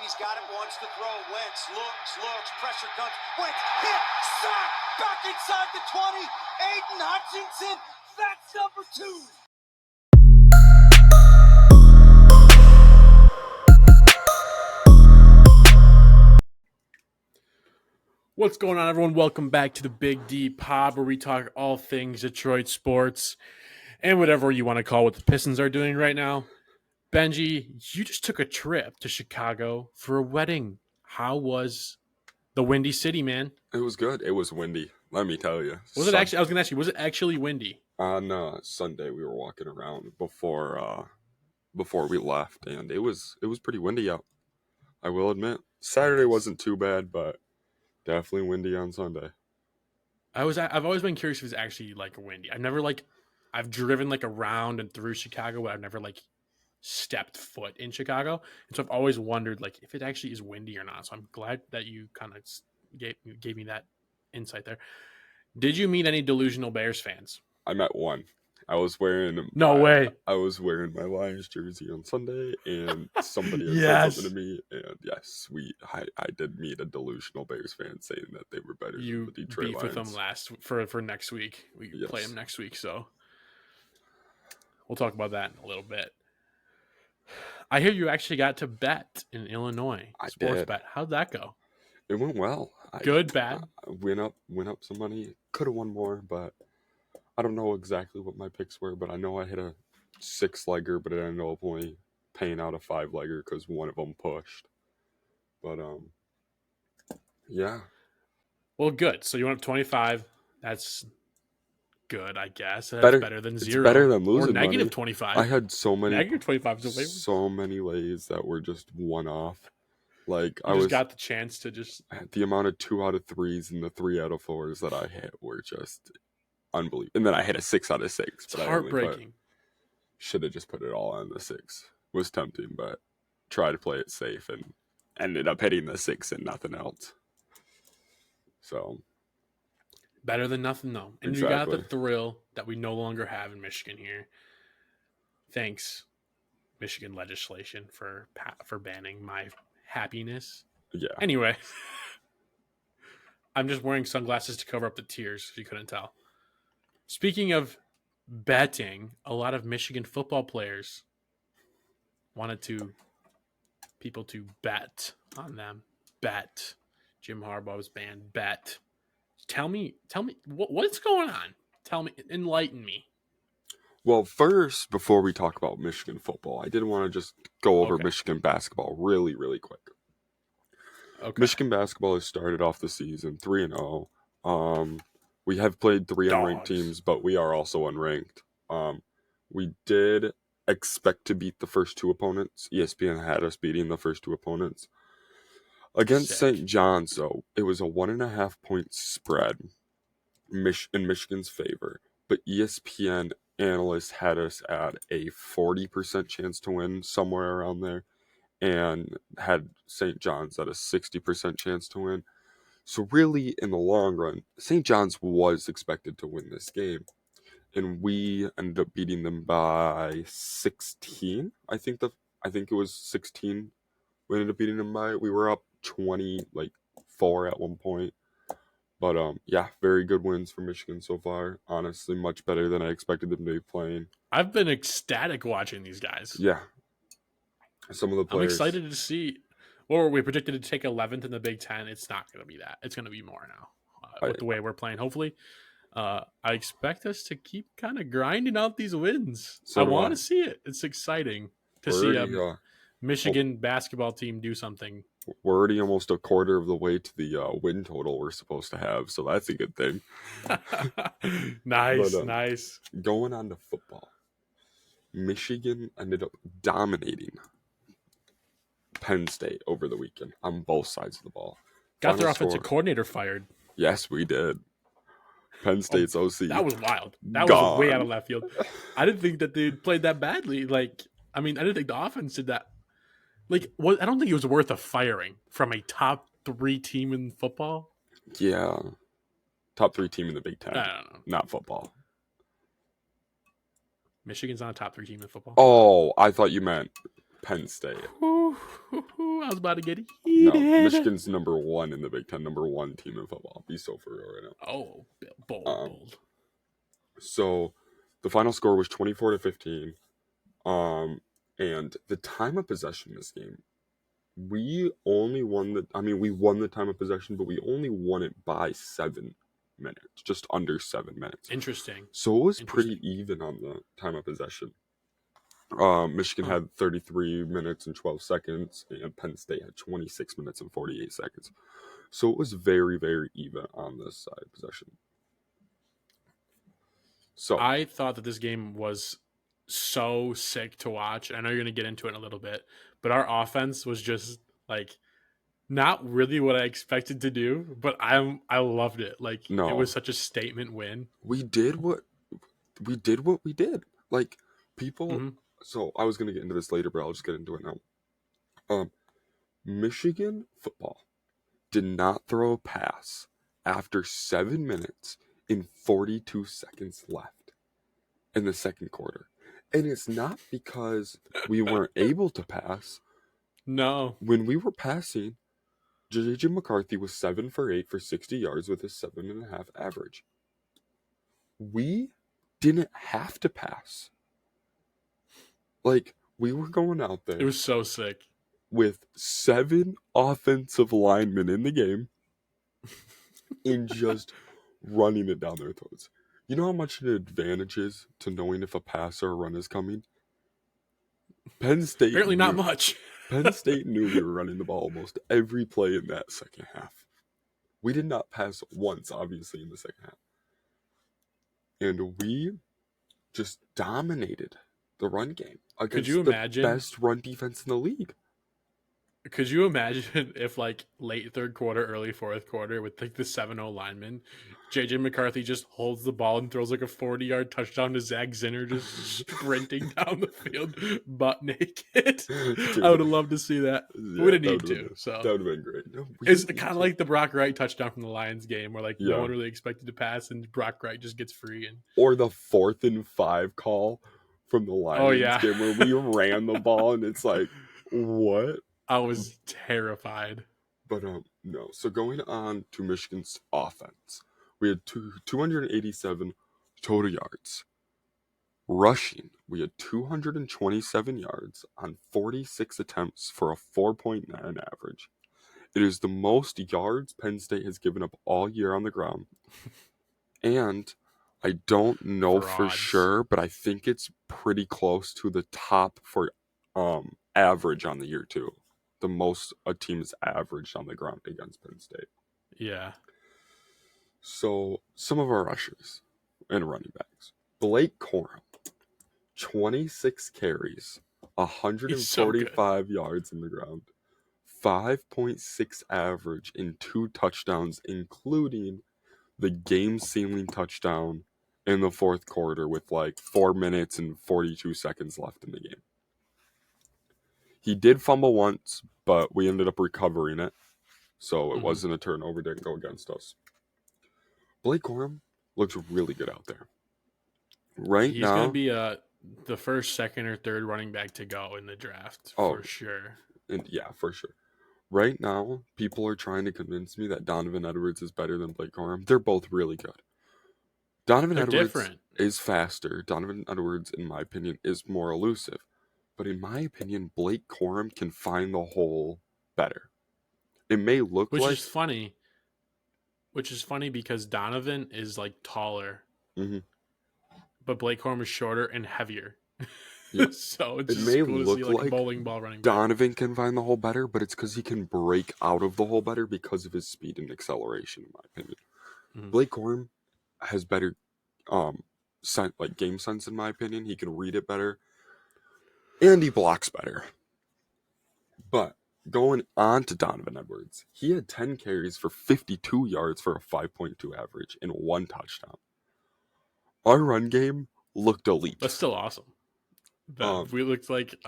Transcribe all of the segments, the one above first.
He's got it, wants to throw. Wentz looks, pressure comes. Wentz hit, sack, back inside the 20. Aiden Hutchinson, that's number 2. What's going on, everyone? Welcome back to the Big D Pod, where we talk all things Detroit sports and whatever you want to call what the Pistons are doing right now. Benji, you just took a trip to Chicago for a wedding. How was the Windy City, man? It was good. It was windy, let me tell you. Was it actually? I was going to ask you, was it actually windy? On Sunday, we were walking around before we left, and it was pretty windy out. I will admit, Saturday wasn't too bad, but definitely windy on Sunday. I've always been curious if it's actually windy. I've driven around and through Chicago, but I've never stepped foot in Chicago, and so I've always wondered if it actually is windy or not. So I'm glad that you kind of gave me that insight there. Did you meet any delusional Bears fans? I met one. I was wearing way. I was wearing my Lions jersey on Sunday, and somebody had said something to me, and yes, I did meet a delusional Bears fan saying that they were better than the Detroit beef Lions. with them for next week. We play them next week, so we'll talk about that in a little bit. I hear you actually got to bet in Illinois. Sports bet. How'd that go? It went well. Good, bad? Went up some money. Could have won more, but I don't know exactly what my picks were, but I know I hit a 6-legger, but I ended up only paying out a 5-legger because one of them pushed. But, yeah. Well, good. So you went up 25. That's good, I guess. That's better than zero. It's better than losing or negative money. 25. I had so many. Negative 25 is away. So many lays that were just one off. I got the chance to just. The amount of 2 out of 3s and the 3 out of 4s that I hit were just unbelievable. And then I hit a 6 out of 6. It's heartbreaking. Should have just put it all on the 6. Was tempting, but tried to play it safe and ended up hitting the 6 and nothing else. So. Better than nothing, though. And You got the thrill that we no longer have in Michigan here. Thanks, Michigan legislation, for banning my happiness. Yeah. Anyway, I'm just wearing sunglasses to cover up the tears, if you couldn't tell. Speaking of betting, a lot of Michigan football players wanted people to bet on them. Bet. Jim Harbaugh was banned. Bet. Tell me what's going on? Tell me, enlighten me. Well, first, before we talk about Michigan football, I did want to just go over Michigan basketball really, really quick. Okay. Michigan basketball has started off the season 3-0. We have played 3 unranked teams, but we are also unranked. We did expect to beat the first 2 opponents. ESPN had us beating the first 2 opponents. Against St. John's, though, it was a 1.5-point spread in Michigan's favor. But ESPN analysts had us at a 40% chance to win, somewhere around there, and had St. John's at a 60% chance to win. So really, in the long run, St. John's was expected to win this game. And we ended up beating them by 16. I think it was 16 we ended up beating them by. We were up 24 at one point. But, yeah, very good wins for Michigan so far. Honestly, much better than I expected them to be playing. I've been ecstatic watching these guys. Yeah. Some of the players. I'm excited to see. Or we predicted to take 11th in the Big Ten. It's not going to be that. It's going to be more now with the way we're playing, hopefully. I expect us to keep kind of grinding out these wins. I want to see it. It's exciting to see a Michigan basketball team do something. We're already almost a quarter of the way to the win total we're supposed to have, so that's a good thing. Nice. Going on to football. Michigan ended up dominating Penn State over the weekend on both sides of the ball. Got their offensive coordinator fired. Yes, we did. Penn State's OC. That was wild. That was way out of left field. I didn't think that they played that badly. I didn't think the offense did that. I don't think it was worth a firing from a top 3 team in football. Yeah. Top 3 team in the Big Ten. I don't know. Not football. Michigan's not a top 3 team in football. Oh, I thought you meant Penn State. I was about to get No, heated. Michigan's number 1 in the Big Ten, number 1 team in football. Be so for real right now. Oh, bold. So the final score was 24-15. And the time of possession in this game, we won the time of possession, but we only won it by 7 minutes, just under 7 minutes. Interesting. So it was pretty even on the time of possession. Michigan had 33 minutes and 12 seconds, and Penn State had 26 minutes and 48 seconds. So it was very, very even on this side of possession. So I thought that this game was so sick to watch. I know you're going to get into it in a little bit, but our offense was just like not really what I expected to do, but I loved it. Like No. It was such a statement win. we did what we did. Like people. Mm-hmm. So I was gonna get into this later, but I'll just get into it now. Michigan football did not throw a pass after 7 minutes and 42 seconds left in the second quarter. And it's not because we weren't able to pass. No. When we were passing, J.J. McCarthy was 7 for 8 for 60 yards with a 7.5 average. We didn't have to pass. Like, we were going out there. It was so sick. With 7 offensive linemen in the game and just running it down their throats. You know how much an advantage is to knowing if a pass or a run is coming? Penn State Apparently not much. Penn State knew we were running the ball almost every play in that second half. We did not pass once, obviously, in the second half. And we just dominated the run game against the best run defense in the league. Could you imagine if, like, late third quarter, early fourth quarter, with like the 7-0 lineman, J.J. McCarthy just holds the ball and throws like a 40-yard touchdown to Zach Zinner, just sprinting down the field, butt naked? Dude, I would have loved to see that. Yeah, we didn't need to. So that would have been great. No, it's kind of like the Brock Wright touchdown from the Lions game, where like Yeah. no one really expected to pass, and Brock Wright just gets free. Or the 4th and 5 call from the Lions game where we ran the ball, and it's like, what? I was terrified. But no. So going on to Michigan's offense, we had 287 total yards. Rushing, we had 227 yards on 46 attempts for a 4.9 average. It is the most yards Penn State has given up all year on the ground. And I don't know for sure, but I think it's pretty close to the top for average on the year too. The most a team is averaged on the ground against Penn State. Yeah. So some of our rushers and running backs. Blake Corum, 26 carries, 145 yards in the ground, 5.6 average and 2 touchdowns, including the game-sealing touchdown in the fourth quarter with like 4 minutes and 42 seconds left in the game. He did fumble once, but we ended up recovering it. So it wasn't a turnover, didn't go against us. Blake Corum looks really good out there. He's going to be the first, second, or third running back to go in the draft, for sure. Yeah, for sure. Right now, people are trying to convince me that Donovan Edwards is better than Blake Corum. They're both really good. Donovan Edwards is faster. Donovan Edwards, in my opinion, is more elusive. But in my opinion, Blake Corum can find the hole better. It may look Which is funny because Donovan is like taller. Mm-hmm. But Blake Corum is shorter and heavier. Yeah. So it's just cool to see like a bowling ball running back. Donovan can find the hole better, but it's because he can break out of the hole better because of his speed and acceleration, in my opinion. Mm-hmm. Blake Corum has better game sense, in my opinion. He can read it better. And he blocks better. But going on to Donovan Edwards, he had 10 carries for 52 yards for a 5.2 average and 1 touchdown. Our run game looked elite. That's still awesome. We looked like it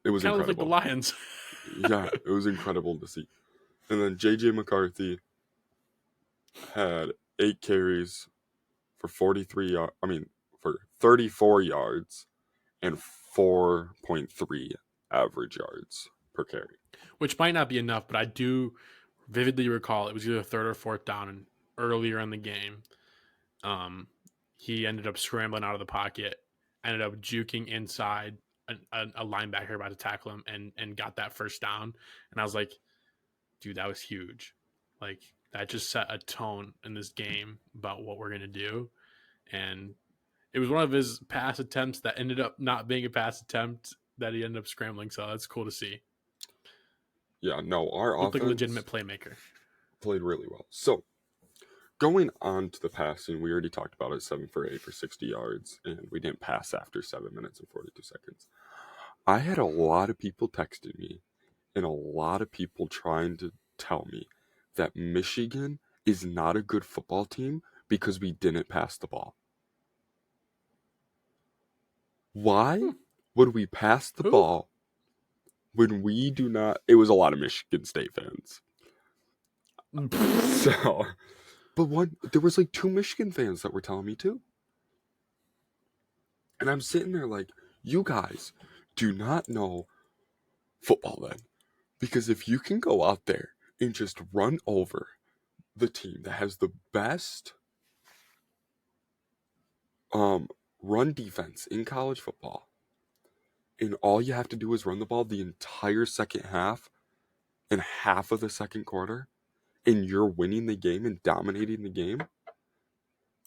was kind incredible. Of like the Lions. Yeah, it was incredible to see. And then J.J. McCarthy had 8 carries for 34 yards and 4.3 average yards per carry. Which might not be enough, but I do vividly recall it was either third or fourth down and earlier in the game. He ended up scrambling out of the pocket, ended up juking inside a linebacker about to tackle him and got that first down. And I was like, dude, that was huge. Like, that just set a tone in this game about what we're going to do. And it was one of his pass attempts that ended up not being a pass attempt that he ended up scrambling. So that's cool to see. Yeah, no, our Looked offense like a legitimate playmaker. played really well. So, going on to the passing, we already talked about it, 7 for 8 for 60 yards, and we didn't pass after 7 minutes and 42 seconds. I had a lot of people texting me and a lot of people trying to tell me that Michigan is not a good football team because we didn't pass the ball. Why would we pass the ball when we do not? It was a lot of Michigan State fans. So, but there was like 2 Michigan fans that were telling me too. And I'm sitting there like, you guys do not know football then. Because if you can go out there and just run over the team that has the best run defense in college football, and all you have to do is run the ball the entire second half and half of the second quarter, and you're winning the game and dominating the game,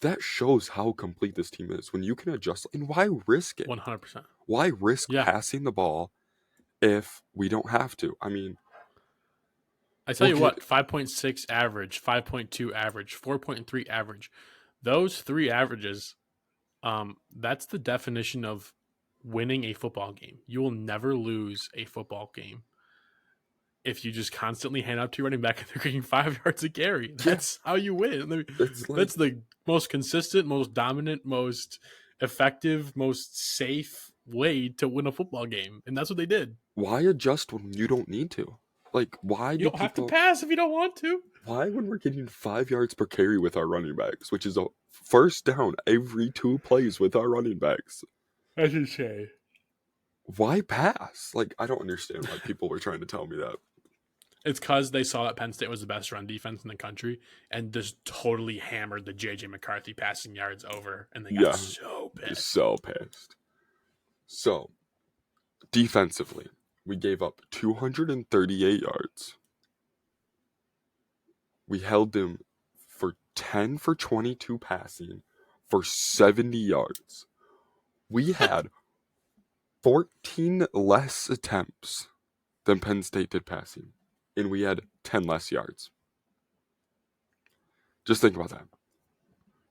that shows how complete this team is. When you can adjust, and why risk it? 100%. Why risk passing the ball if we don't have to? I mean, I tell you what, 5.6 average, 5.2 average, 4.3 average. Those 3 averages, that's the definition of winning a football game. You will never lose a football game if you just constantly hand out to your running back and they're getting 5 yards a carry. That's how you win. That's the most consistent, most dominant, most effective, most safe way to win a football game. And that's what they did. Why adjust when you don't need to? Like, why you don't have to pass if you don't want to? Why, when we're getting 5 yards per carry with our running backs, which is a first down every 2 plays with our running backs? I should say. Why pass? Like, I don't understand why people were trying to tell me that. It's because they saw that Penn State was the best run defense in the country and just totally hammered the J.J. McCarthy passing yards over, and they got so pissed. So pissed. So, defensively, we gave up 238 yards. We held them for 10 for 22 passing for 70 yards. We had 14 less attempts than Penn State did passing, and we had 10 less yards. Just think about that.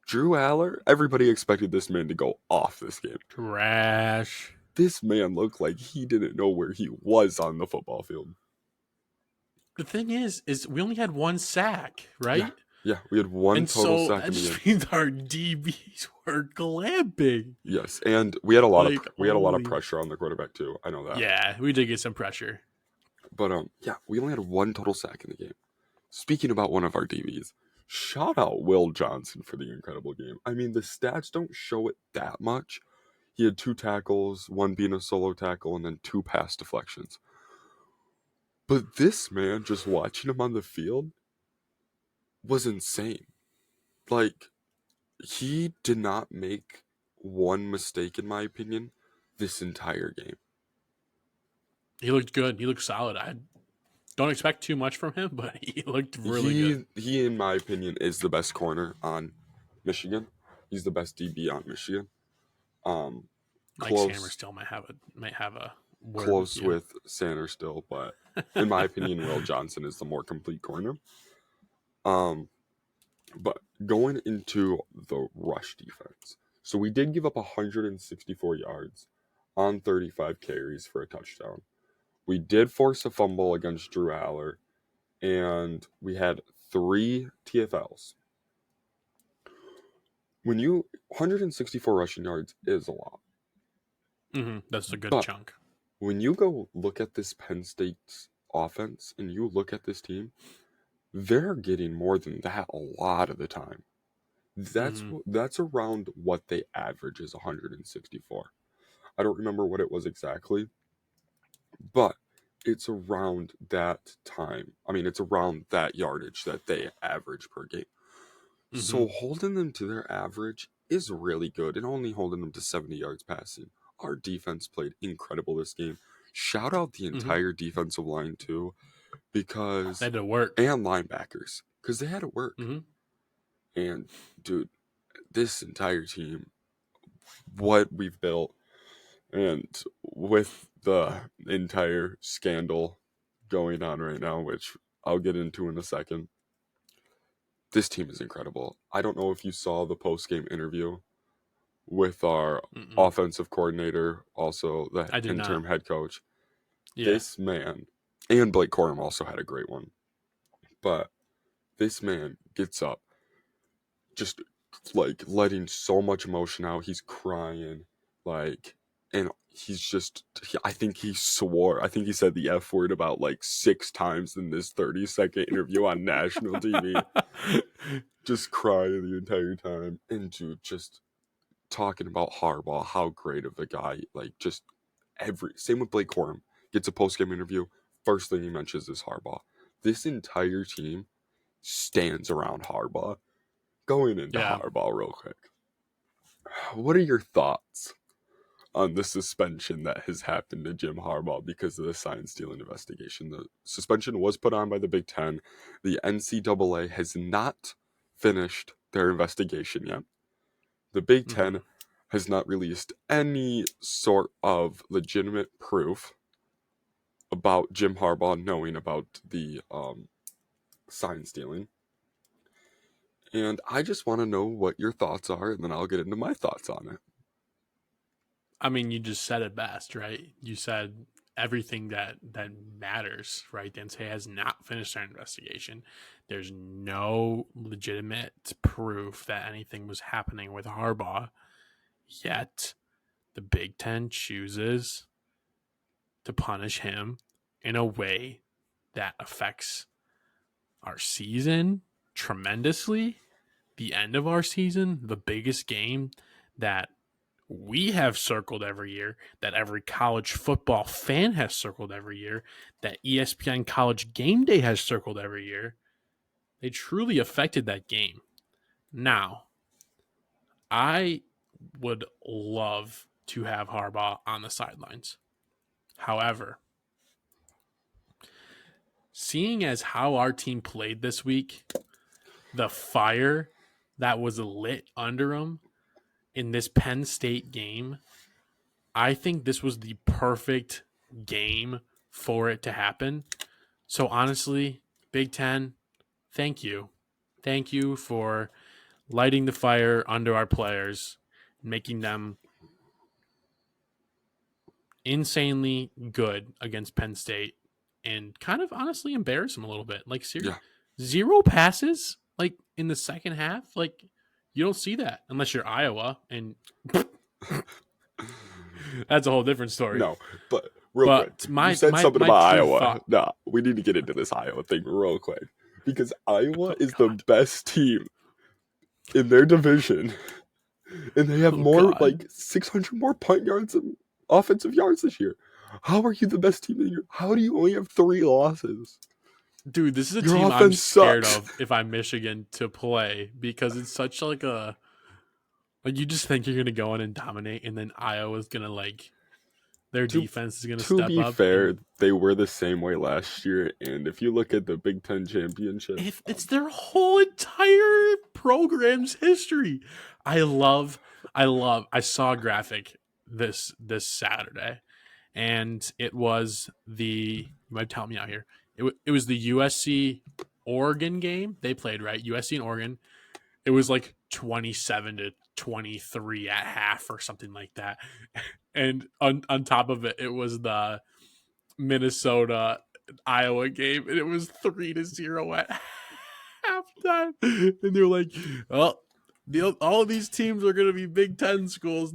Drew Aller, everybody expected this man to go off this game. Trash. This man looked like he didn't know where he was on the football field. The thing is we only had 1 sack, right? Yeah, we had 1 total sack in the game. That means our DBs were glamping. Yes, and we had a lot of pressure on the quarterback too. I know that. Yeah, we did get some pressure. But we only had 1 total sack in the game. Speaking about one of our DBs, shout out Will Johnson for the incredible game. I mean, the stats don't show it that much. He had 2 tackles, 1 being a solo tackle, and then 2 pass deflections. But this man, just watching him on the field, was insane. Like, he did not make 1 mistake, in my opinion, this entire game. He looked good. He looked solid. I don't expect too much from him, but he looked really good. He, in my opinion, is the best corner on Michigan. He's the best DB on Michigan. Mike Sammer still might have a word close with Sanders still, but in my opinion, Will Johnson is the more complete corner. But going into the rush defense, so we did give up 164 yards on 35 carries for a touchdown. We did force a fumble against Drew Aller, and we had 3 TFLs. 164 rushing yards is a lot. That's a good chunk. When you go look at this Penn State offense and you look at this team, they're getting more than that a lot of the time. That's around what they average is 164. I don't remember what it was exactly, but it's around that time. I mean, it's around that yardage that they average per game. So holding them to their average is really good, and only holding them to 70 yards passing. Our defense played incredible this game. Shout out the entire defensive line too, because They had to work. and linebackers, because they had to work. And dude, this entire team, what we've built, and with the entire scandal going on right now, which I'll get into in a second, this team is incredible. I don't know if you saw the post-game interview with our offensive coordinator, also the interim head coach. Yeah. This man, and Blake Corum also had a great one, but this man gets up, just like letting so much emotion out. He's crying, like, and he's just, I think he swore, I think he said the F word about like 6 times in this 30-second interview on national TV. Just crying the entire time. And dude, just talking about Harbaugh, how great of a guy, like, just same with Blake Corum, gets a post-game interview, first thing he mentions is Harbaugh. This entire team stands around Harbaugh. Going into Harbaugh real quick, what are your thoughts on the suspension that has happened to Jim Harbaugh because of the sign stealing investigation? The suspension was put on by the Big Ten. The NCAA has not finished their investigation yet. The Big Ten has not released any sort of legitimate proof about Jim Harbaugh knowing about the sign stealing. And I just want to know what your thoughts are, and then I'll get into my thoughts on it. I mean, you just said it best, right? You said everything that matters, right? The NCAA has not finished their investigation. There's no legitimate proof that anything was happening with Harbaugh, yet the Big Ten chooses to punish him in a way that affects our season tremendously. The end of our season, the biggest game that we have circled every year, that every college football fan has circled every year, that ESPN College Game Day has circled every year. They truly affected that game. Now, I would love to have Harbaugh on the sidelines. However, seeing as how our team played this week, the fire that was lit under him in this Penn State game, I think this was the perfect game for it to happen. So honestly, Big Ten, thank you. Thank you for lighting the fire under our players, making them insanely good against Penn State, and kind of honestly embarrass them a little bit. Like, seriously, 0 passes like in the second half. Like, you don't see that unless you're Iowa, and that's a whole different story. No, but real quick, you said something about Iowa. No, we need to get into this Iowa thing real quick, because Iowa is the best team in their division, and they have like 600 more punt yards and offensive yards this year. How are you the best team in the year? How do you only have 3 losses? Dude, this is a team I'm scared of if I'm Michigan to play, because it's such like a, like, you just think you're going to go in and dominate, and then Iowa's going to, like, their defense is going to step up. To be fair, they were the same way last year, and if you look at the Big Ten championship, it's their whole entire program's history. I saw a graphic this Saturday, and it was you might help me out here. It was the USC Oregon game they played, right? USC and Oregon. It was like 27-23 at half or something like that. And on top of it, it was the Minnesota Iowa game, and it was 3-0 at halftime. And they're like, well, all of these teams are going to be Big Ten schools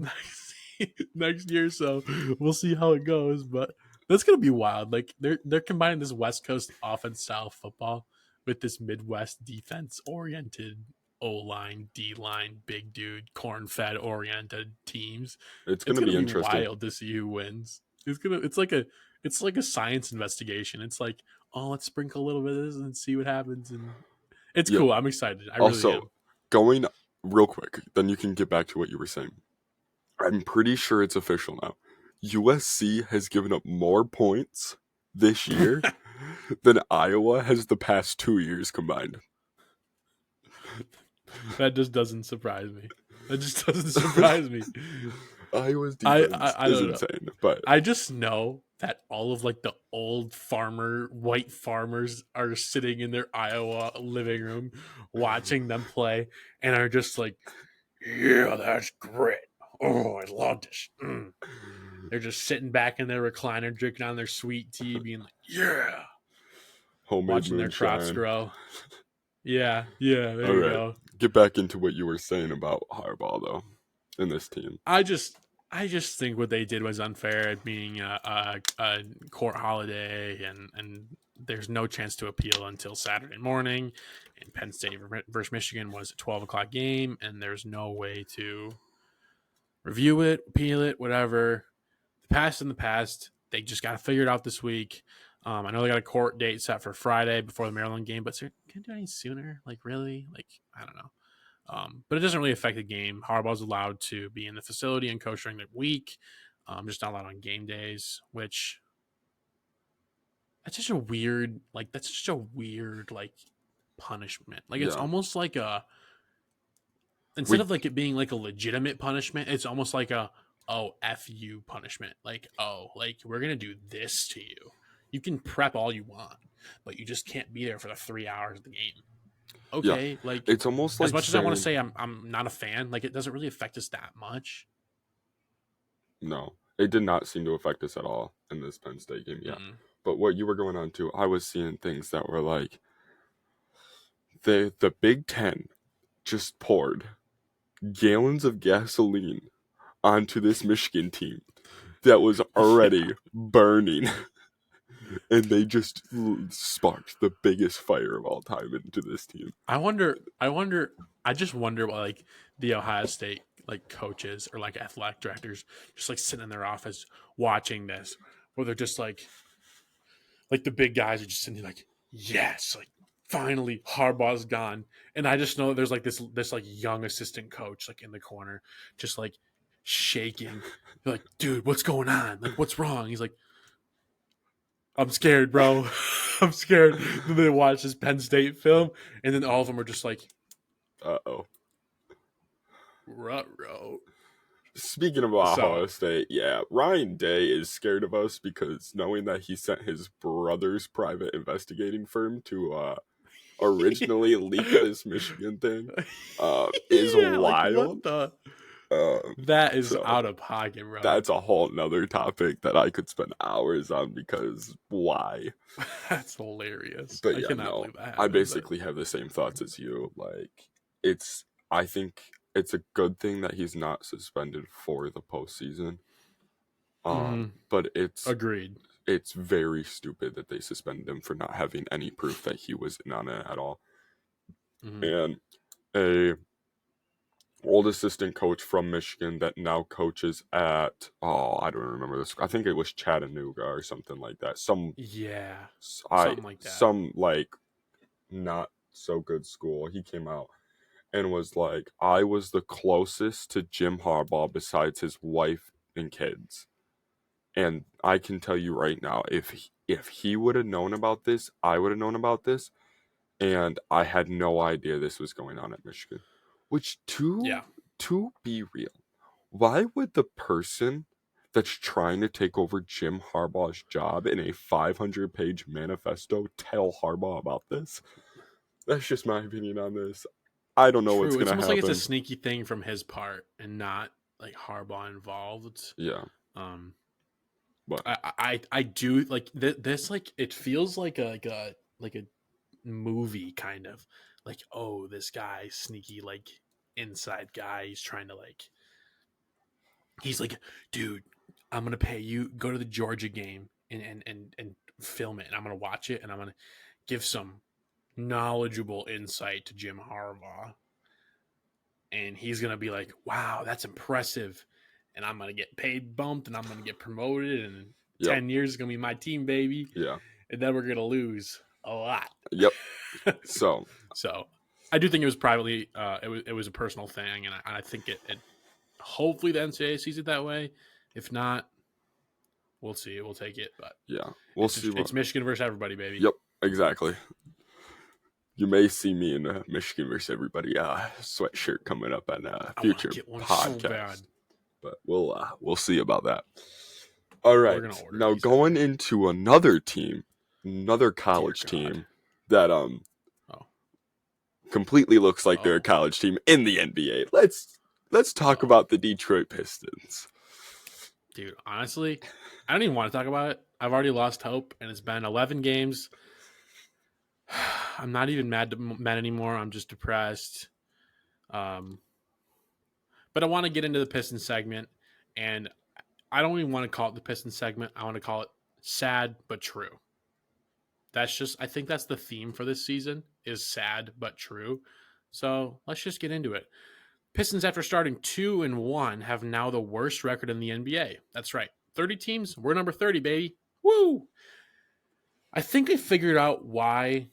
next year, so we'll see how it goes. But that's going to be wild. Like, they're combining this West Coast offense style football with this Midwest defense oriented O-line, D-line, big dude, corn-fed oriented teams. It's It's gonna gonna be be interesting. wild to see who wins. It's like a science investigation. It's like, oh, let's sprinkle a little bit of this and see what happens, and it's Yeah. cool. I'm excited. I really Also, am. going real quick, then you can get back to what you were saying. I'm pretty sure it's official now. USC has given up more points this year than Iowa has the past 2 years combined. That just doesn't surprise me. That just doesn't surprise me. Iowa's defense I is don't know. insane, but I just know that all of like the old white farmers are sitting in their Iowa living room watching them play and are just like, yeah, that's great. Oh, I love this. They're just sitting back in their recliner, drinking on their sweet tea, being like, yeah, homemade watching their crops moonshine. grow. Yeah, there All you right, go. get back into what you were saying about Harbaugh though, in this team. I just think what they did was unfair, it being a court holiday, and there's no chance to appeal until Saturday morning. And Penn State versus Michigan was a 12 o'clock game, and there's no way to review it, appeal it, whatever. The past in the past. They just got to figure it out this week. I know they got a court date set for Friday before the Maryland game, but can you do any sooner? Like, really? Like, I don't know. But it doesn't really affect the game. Harbaugh's allowed to be in the facility and coach during the week, just not allowed on game days, which that's such a weird, like punishment. Like it's Yeah. almost like instead of like it being like a legitimate punishment, it's almost like F you punishment. Like, like we're going to do this to you. You can prep all you want, but you just can't be there for the 3 hours of the game. Okay, like It's almost like as much as I want to say I'm not a fan, like it doesn't really affect us that much. No, it did not seem to affect us at all in this Penn State game. Yeah, Mm-mm. but what you were going on to, I was seeing things that were like the Big Ten just poured gallons of gasoline onto this Michigan team that was already burning. And they just sparked the biggest fire of all time into this team. I just wonder what like the Ohio State like coaches or like athletic directors just like sitting in their office watching this, where they're just like the big guys are just sitting there like, yes, like finally Harbaugh's gone. And I just know that there's like this like young assistant coach like in the corner, just like shaking. They're like, dude, what's going on? Like, what's wrong? He's like, I'm scared, bro. I'm scared. Then they watch this Penn State film, and then all of them are just like, Uh-oh. ruh-roh. Speaking of Ohio State, yeah, Ryan Day is scared of us because knowing that he sent his brother's private investigating firm to originally leak this Michigan thing is wild. Like, that is out of pocket, bro. That's a whole nother topic that I could spend hours on because why? That's hilarious. But I cannot believe that happened, I basically have the same thoughts as you. Like, I think it's a good thing that he's not suspended for the postseason. But it's agreed. It's very stupid that they suspended him for not having any proof that he was in on it at all. And a old assistant coach from Michigan that now coaches at I don't remember this. I think it was Chattanooga or something like that. Something like that. Some like not so good school. He came out and was like, I was the closest to Jim Harbaugh besides his wife and kids. And I can tell you right now, if he would have known about this, I would have known about this. And I had no idea this was going on at Michigan. Which, to be real, why would the person that's trying to take over Jim Harbaugh's job in a 500-page manifesto tell Harbaugh about this? That's just my opinion on this. I don't know what's going to happen. It's almost like it's a sneaky thing from his part and not like Harbaugh involved. Yeah. But I do like this. Like it feels like a movie kind of like, oh, this guy sneaky like inside guy. He's trying to like. He's like, dude, I'm gonna pay you. Go to the Georgia game and film it, and I'm gonna watch it, and I'm gonna give some knowledgeable insight to Jim Harbaugh. and he's going to be like, wow, that's impressive. And I'm going to get paid bumped, and I'm going to get promoted, and in 10 years, it's going to be my team, baby. Yeah. And then we're going to lose a lot. Yep. So I do think it was privately, it was a personal thing, and I think it hopefully the NCAA sees it that way. If not, we'll see. We'll take it, but yeah, we'll see. It's Michigan versus everybody, baby. Yep, exactly. You may see me in a Michigan versus everybody sweatshirt coming up on a future podcast, so but we'll see about that. All right, now going into another team, another college team that completely looks like they're a college team in the NBA. Let's talk about the Detroit Pistons. Dude, honestly, I don't even want to talk about it. I've already lost hope, and it's been 11 games. I'm not even mad anymore. I'm just depressed. But I want to get into the Pistons segment, and I don't even want to call it the Pistons segment. I want to call it sad but true. I think that's the theme for this season, is sad but true. So let's just get into it. Pistons, after starting 2-1, have now the worst record in the NBA. That's right. 30 teams. We're number 30, baby. Woo! I think I figured out why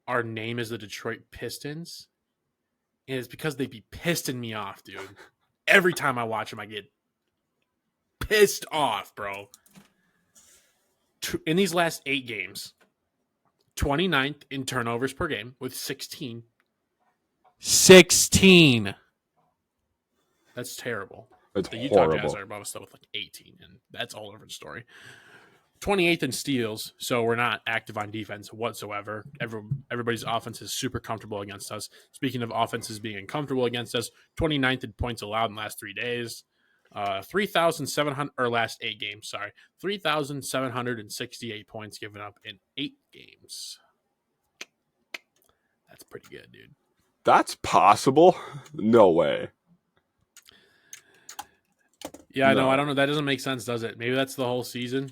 our name is the Detroit Pistons. And it's because they be pissing me off, dude. Every time I watch them, I get pissed off, bro. In these last 8 games, 29th in turnovers per game with 16. 16! That's terrible. That's the Utah horrible. Jazz are above us though with like 18, and that's all over the story. 28th in steals, so we're not active on defense whatsoever. Everybody's offense is super comfortable against us. Speaking of offenses being uncomfortable against us, 29th in points allowed in the last 3 days. 3,700 or last 8 games, sorry. 3,768 points given up in 8 games. That's pretty good, dude. That's possible? No way. Yeah, no, I don't know. That doesn't make sense, does it? Maybe that's the whole season.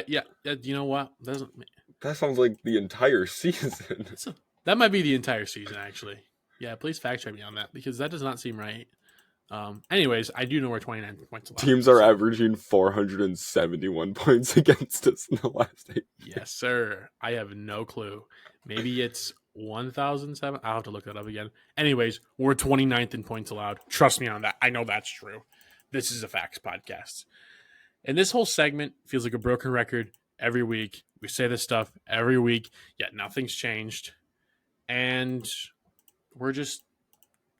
You know what? That sounds like the entire season. That might be the entire season, actually. Yeah, please fact check me on that, because that does not seem right. Anyways, I do know we're 29 points allowed. Teams are averaging 471 points against us in the last 8 games. Yes, sir. I have no clue. Maybe it's 1,007. I'll have to look that up again. Anyways, we're 29th in points allowed. Trust me on that. I know that's true. This is a facts podcast. And this whole segment feels like a broken record every week. We say this stuff every week, yet nothing's changed. And we're just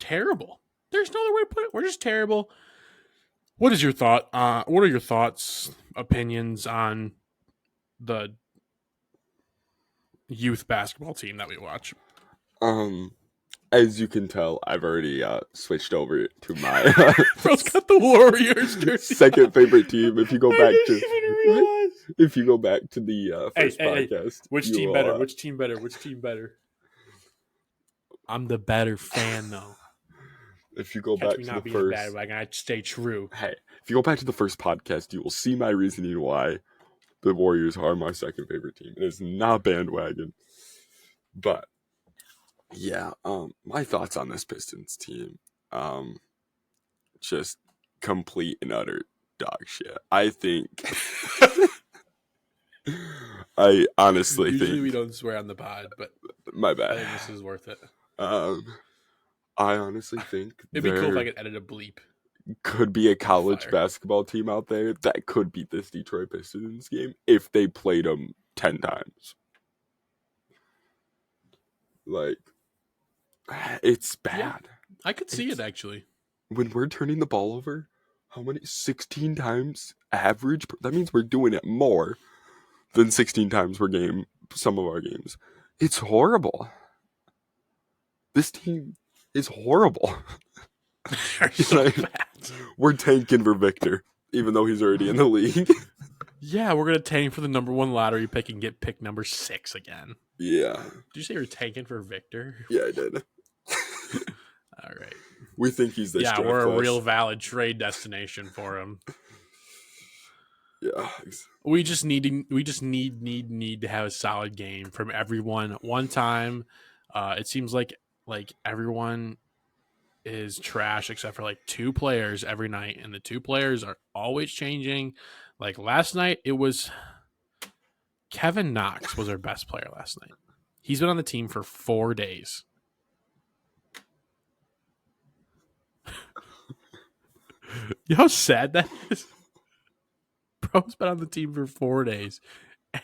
terrible. There's no other way to put it. We're just terrible. What is your thought? What are your thoughts, opinions on the youth basketball team that we watch? As you can tell, I've already switched over to my Bro's got the Warriors jersey. Second favorite team. If you go back to the first podcast, which team better? Which team better? Which team better? I'm the better fan, though. If you go back to the first, bad, like I stay true. Hey, if you go back to the first podcast, you will see my reasoning why the Warriors are my second favorite team. It is not bandwagon, but yeah, my thoughts on this Pistons team, just complete and utter dog shit. I think, I honestly think. Usually we don't swear on the pod, but my bad. I think this is worth it. I honestly think it'd be cool if I could edit a bleep. Could be a college basketball team out there that could beat this Detroit Pistons game if they played them 10 times. Like, it's bad. Yeah, I could see it, actually. When we're turning the ball over, how many? 16 times average? That means we're doing it more than 16 times per game, some of our games. It's horrible. This team is horrible. So bad. We're tanking for Victor, even though he's already in the league. Yeah, we're going to tank for the number 1 lottery pick and get pick number 6 again. Yeah. Did you say you're tanking for Victor? Yeah, I did. All right. We think he's this. Yeah, we're a real valid trade destination for him. Yeah. We just need to have a solid game from everyone one time. It seems like everyone is trash except for like 2 players every night, and the 2 players are always changing. Like last night, it was Kevin Knox was our best player last night. He's been on the team for 4 days. You know how sad that is? Bro's been on the team for 4 days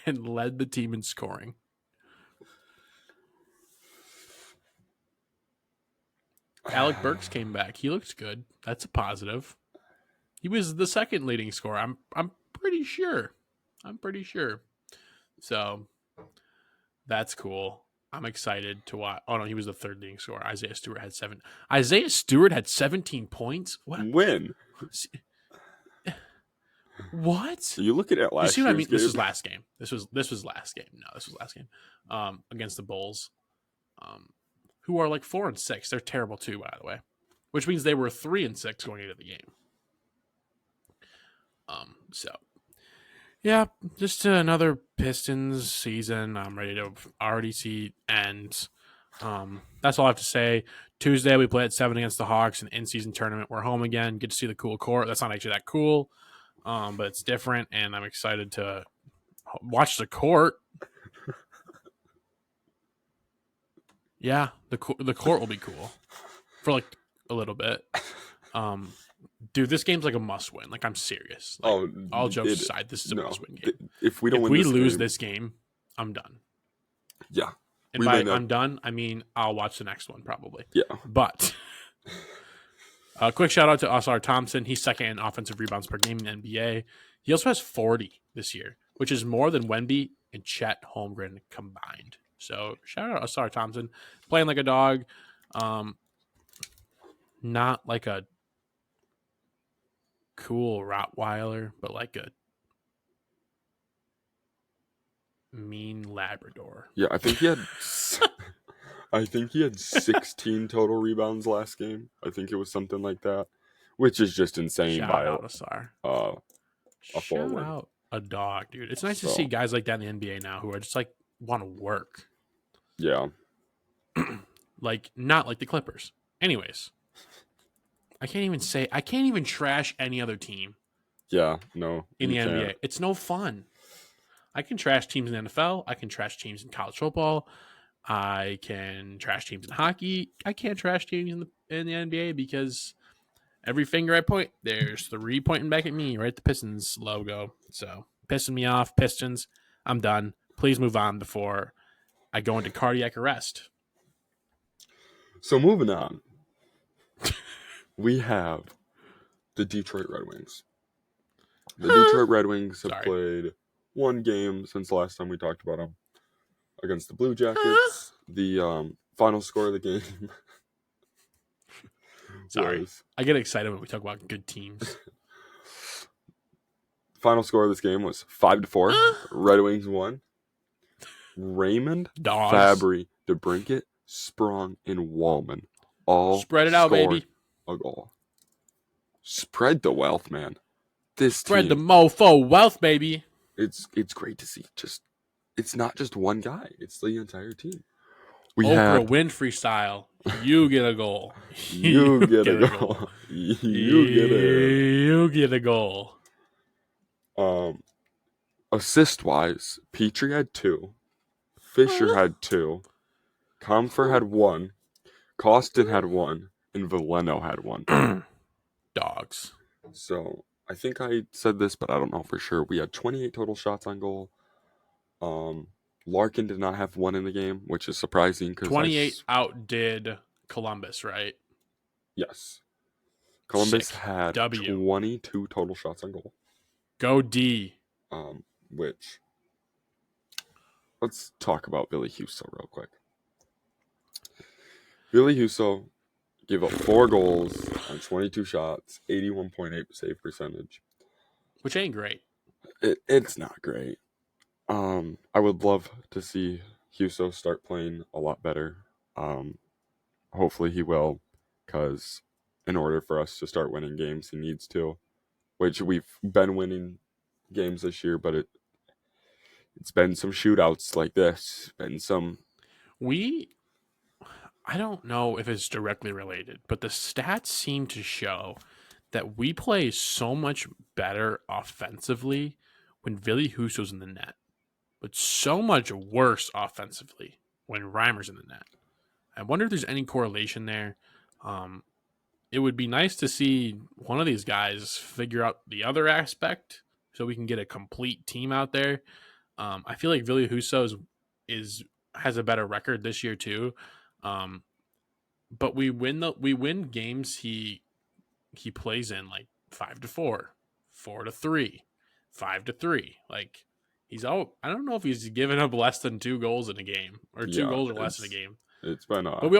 and led the team in scoring. Alec Burks came back. He looks good. That's a positive. He was the second leading scorer. I'm pretty sure. So that's cool. I'm excited to watch. Oh no, he was the third leading scorer. Isaiah Stewart had 17 points. What? When? What? You look at it last You see what I mean? year's This game? was last game. This was last game. No, this was last game. Against the Bulls, who are like 4-6. They're terrible too, by the way. Which means they were 3-6 going into the game. So yeah, just another Pistons season. I'm ready to already see end. That's all I have to say. Tuesday we play at 7 against the Hawks, an in-season tournament. We're home again. Get to see the cool court. That's not actually that cool, but it's different, and I'm excited to watch the court. Yeah, the court will be cool for like a little bit. Dude, this game's like a must-win. Like, I'm serious. Like, all jokes aside, this is a must-win game. If we lose this game, I'm done. Yeah. And by I'm done, I mean I'll watch the next one probably. Yeah. But a quick shout out to Oscar Thompson. He's second in offensive rebounds per game in the NBA. He also has 40 this year, which is more than Wemby and Chet Holmgren combined. So shout out to Oscar Thompson, playing like a dog. Not like a cool Rottweiler, but like a mean Labrador. Yeah, I think he had 16 total rebounds last game. I think it was something like that, which is just insane. Shout out Asar. A Shout forward. out a dog, dude. It's nice to see guys like that in the NBA now who are just like want to work. Yeah. Like not like the Clippers. Anyways, I can't even trash any other team. Yeah, no. In the NBA. It's no fun. I can trash teams in the NFL. I can trash teams in college football. I can trash teams in hockey. I can't trash teams in the NBA because every finger I point, there's 3 pointing back at me, right? The Pistons logo. So pissing me off, Pistons. I'm done. Please move on before I go into cardiac arrest. So moving on, we have the Detroit Red Wings. The Detroit Red Wings have played 1 game since the last time we talked about them against the Blue Jackets. The final score of the game. Sorry, I get excited when we talk about good teams. Final score of this game was 5-4. Red Wings won. Raymond, Dogs. Fabry, DeBrincat, Sprong, and Wallman all spread it out, baby. A goal. Spread the wealth, man. Spread the mofo wealth, baby. It's great to see. It's not just one guy; it's the entire team. Oprah Winfrey style. You get a goal. You get a goal. You get a goal. Assist wise, Petrie had 2, Fisher had 2, Comfer had 1, Costin had 1, and Veleno had 1. Dogs. So I think I said this, but I don't know for sure. We had 28 total shots on goal. Larkin did not have 1 in the game, which is surprising. 28 outdid Columbus, right? Yes. Columbus had 22 total shots on goal. Go D. Which, let's talk about Billy Huso real quick. Billy Huso gave up 4 goals on 22 shots, 81.8 save percentage. Which ain't great. It's not great. I would love to see Huso start playing a lot better. Hopefully he will, because in order for us to start winning games, he needs to. Which we've been winning games this year, but it's been some shootouts like this. Been some. I don't know if it's directly related, but the stats seem to show that we play so much better offensively when Billy Husso's in the net, but so much worse offensively when Reimer's in the net. I wonder if there's any correlation there. It would be nice to see one of these guys figure out the other aspect so we can get a complete team out there. I feel like Billy Husso has a better record this year too. But we win games he plays in like 5-4, 4-3, 5-3. Like I don't know if he's given up less than 2 goals in a game or 2 goals or less in a game. It's been but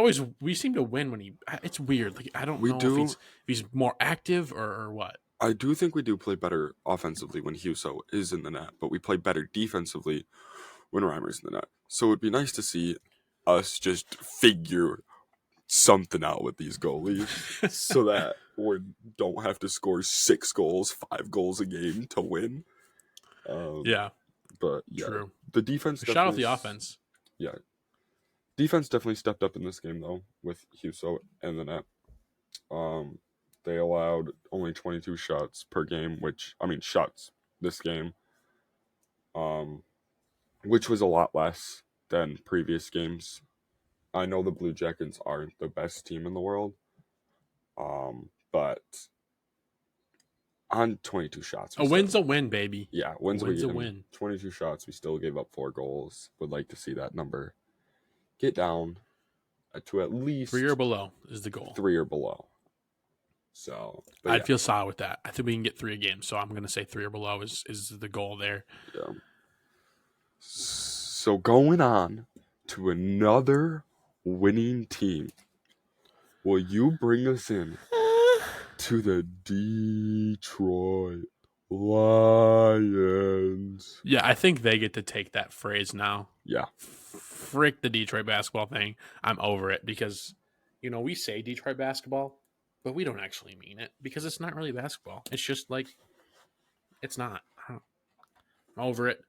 we seem to win when it's weird. Like I don't know if he's more active or what. I do think we do play better offensively when Husso is in the net, but we play better defensively when Reimer's in the net. So it would be nice to see us just figure something out with these goalies so that we don't have to score 6 goals, 5 goals a game to win. But yeah, true. The defense. Shout out the offense. Yeah, defense definitely stepped up in this game though with Husso and the net. They allowed only 22 shots per game, shots this game, which was a lot less than previous games. I know the Blue Jackets aren't the best team in the world, but on 22 shots. A win's a win, baby. Yeah, a win. 22 shots, we still gave up 4 goals. Would like to see that number get down to at least 3 or below is the goal. 3 or below. So I'd feel solid with that. I think we can get 3 a game, so I'm going to say 3 or below is the goal there. Yeah. So going on to another winning team, will you bring us in to the Detroit Lions? Yeah, I think they get to take that phrase now. Yeah. Frick the Detroit basketball thing. I'm over it because, we say Detroit basketball, but we don't actually mean it because it's not really basketball. It's just like, it's not. I'm over it.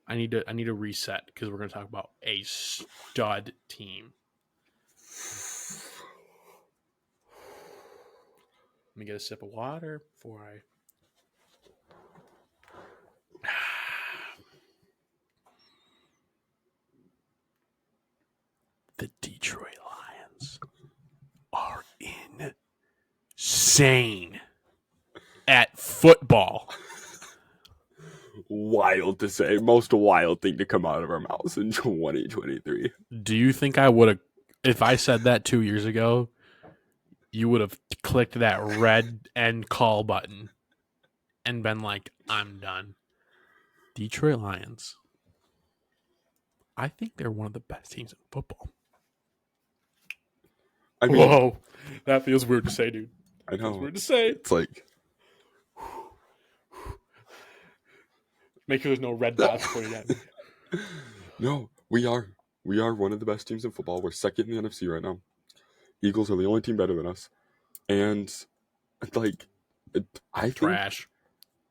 I need to reset because we're going to talk about a stud team. Let me get a sip of water before I... The Detroit Lions are insane at football. Wild to say. Most wild thing to come out of our mouths in 2023. Do you think I would have, if I said that 2 years ago, you would have clicked that red end call button and been like, I'm done? Detroit Lions. I think they're one of the best teams in football. Whoa. That feels weird to say, dude. I know. Feels weird to say. It's like... Make sure there's no red dots pointing at me. No, we are one of the best teams in football. We're second in the NFC right now. Eagles are the only team better than us. And,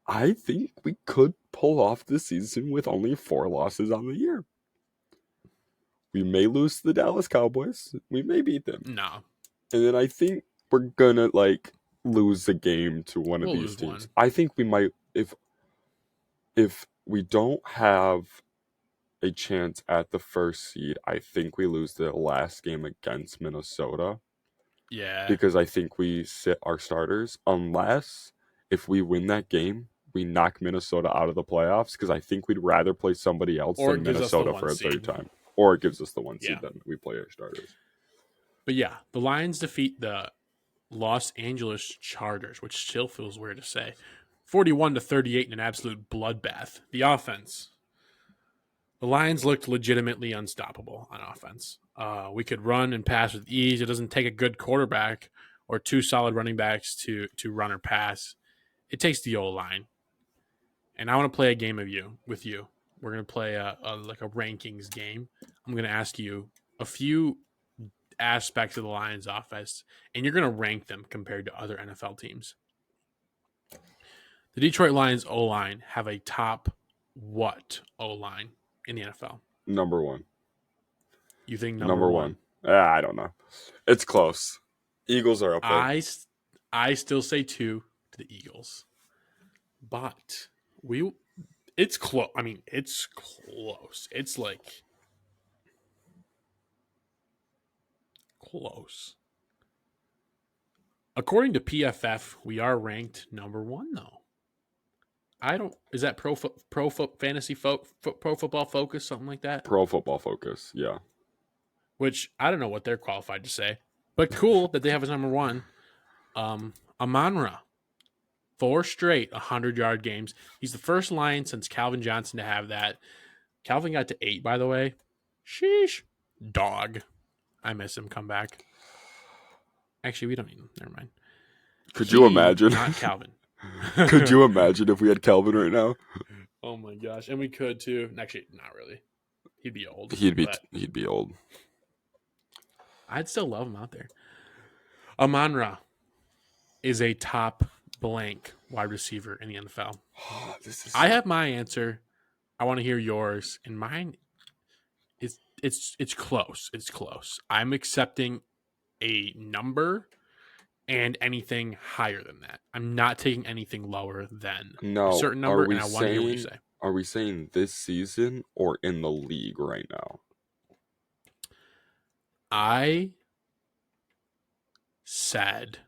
I think we could pull off this season with only 4 losses on the year. We may lose to the Dallas Cowboys. We may beat them. No. And then I think we're going to, lose the game to one of these teams. One. I think we might, if we don't have a chance at the first seed, I think we lose the last game against Minnesota. Yeah. Because I think we sit our starters. Unless, if we win that game, we knock Minnesota out of the playoffs. Because I think we'd rather play somebody else than Minnesota for a third time. Or it gives us the 1 seed, then we play our starters. But yeah, the Lions defeat the Los Angeles Chargers, which still feels weird to say. 41-38 in an absolute bloodbath. The offense. The Lions looked legitimately unstoppable on offense. We could run and pass with ease. It doesn't take a good quarterback or 2 solid running backs to run or pass. It takes the O-line. And I want to play a game with you. We're going to play a rankings game. I'm going to ask you a few aspects of the Lions offense, and you're going to rank them compared to other NFL teams. The Detroit Lions O-line have a top what O-line in the NFL? Number 1. You think Number one. I don't know. It's close. Eagles are up there. I still say 2 to the Eagles, but it's close. I mean, it's close. It's like close. According to PFF, we are ranked number 1 though. I don't. Is that pro fantasy pro football focus, something like that? Pro Football Focus, yeah. Which I don't know what they're qualified to say, but cool that they have us number 1. Amon-Ra, 4 straight 100-yard games. He's the first Lion since Calvin Johnson to have that. Calvin got to 8, by the way. Sheesh, dog. I miss him. Come back. Actually, we don't need him. Never mind. Could you imagine? Not Calvin. Could you imagine if we had Calvin right now? Oh my gosh, and we could too. Actually, not really. He'd be old. He'd be old. I'd still love him out there. Amon-Ra is a top blank wide receiver in the NFL. I have my answer. I want to hear yours, and mine is it's close. It's close. I'm accepting a number and anything higher than that. I'm not taking anything lower than a certain number, and I want to hear what you say. Are we saying this season or in the league right now? I said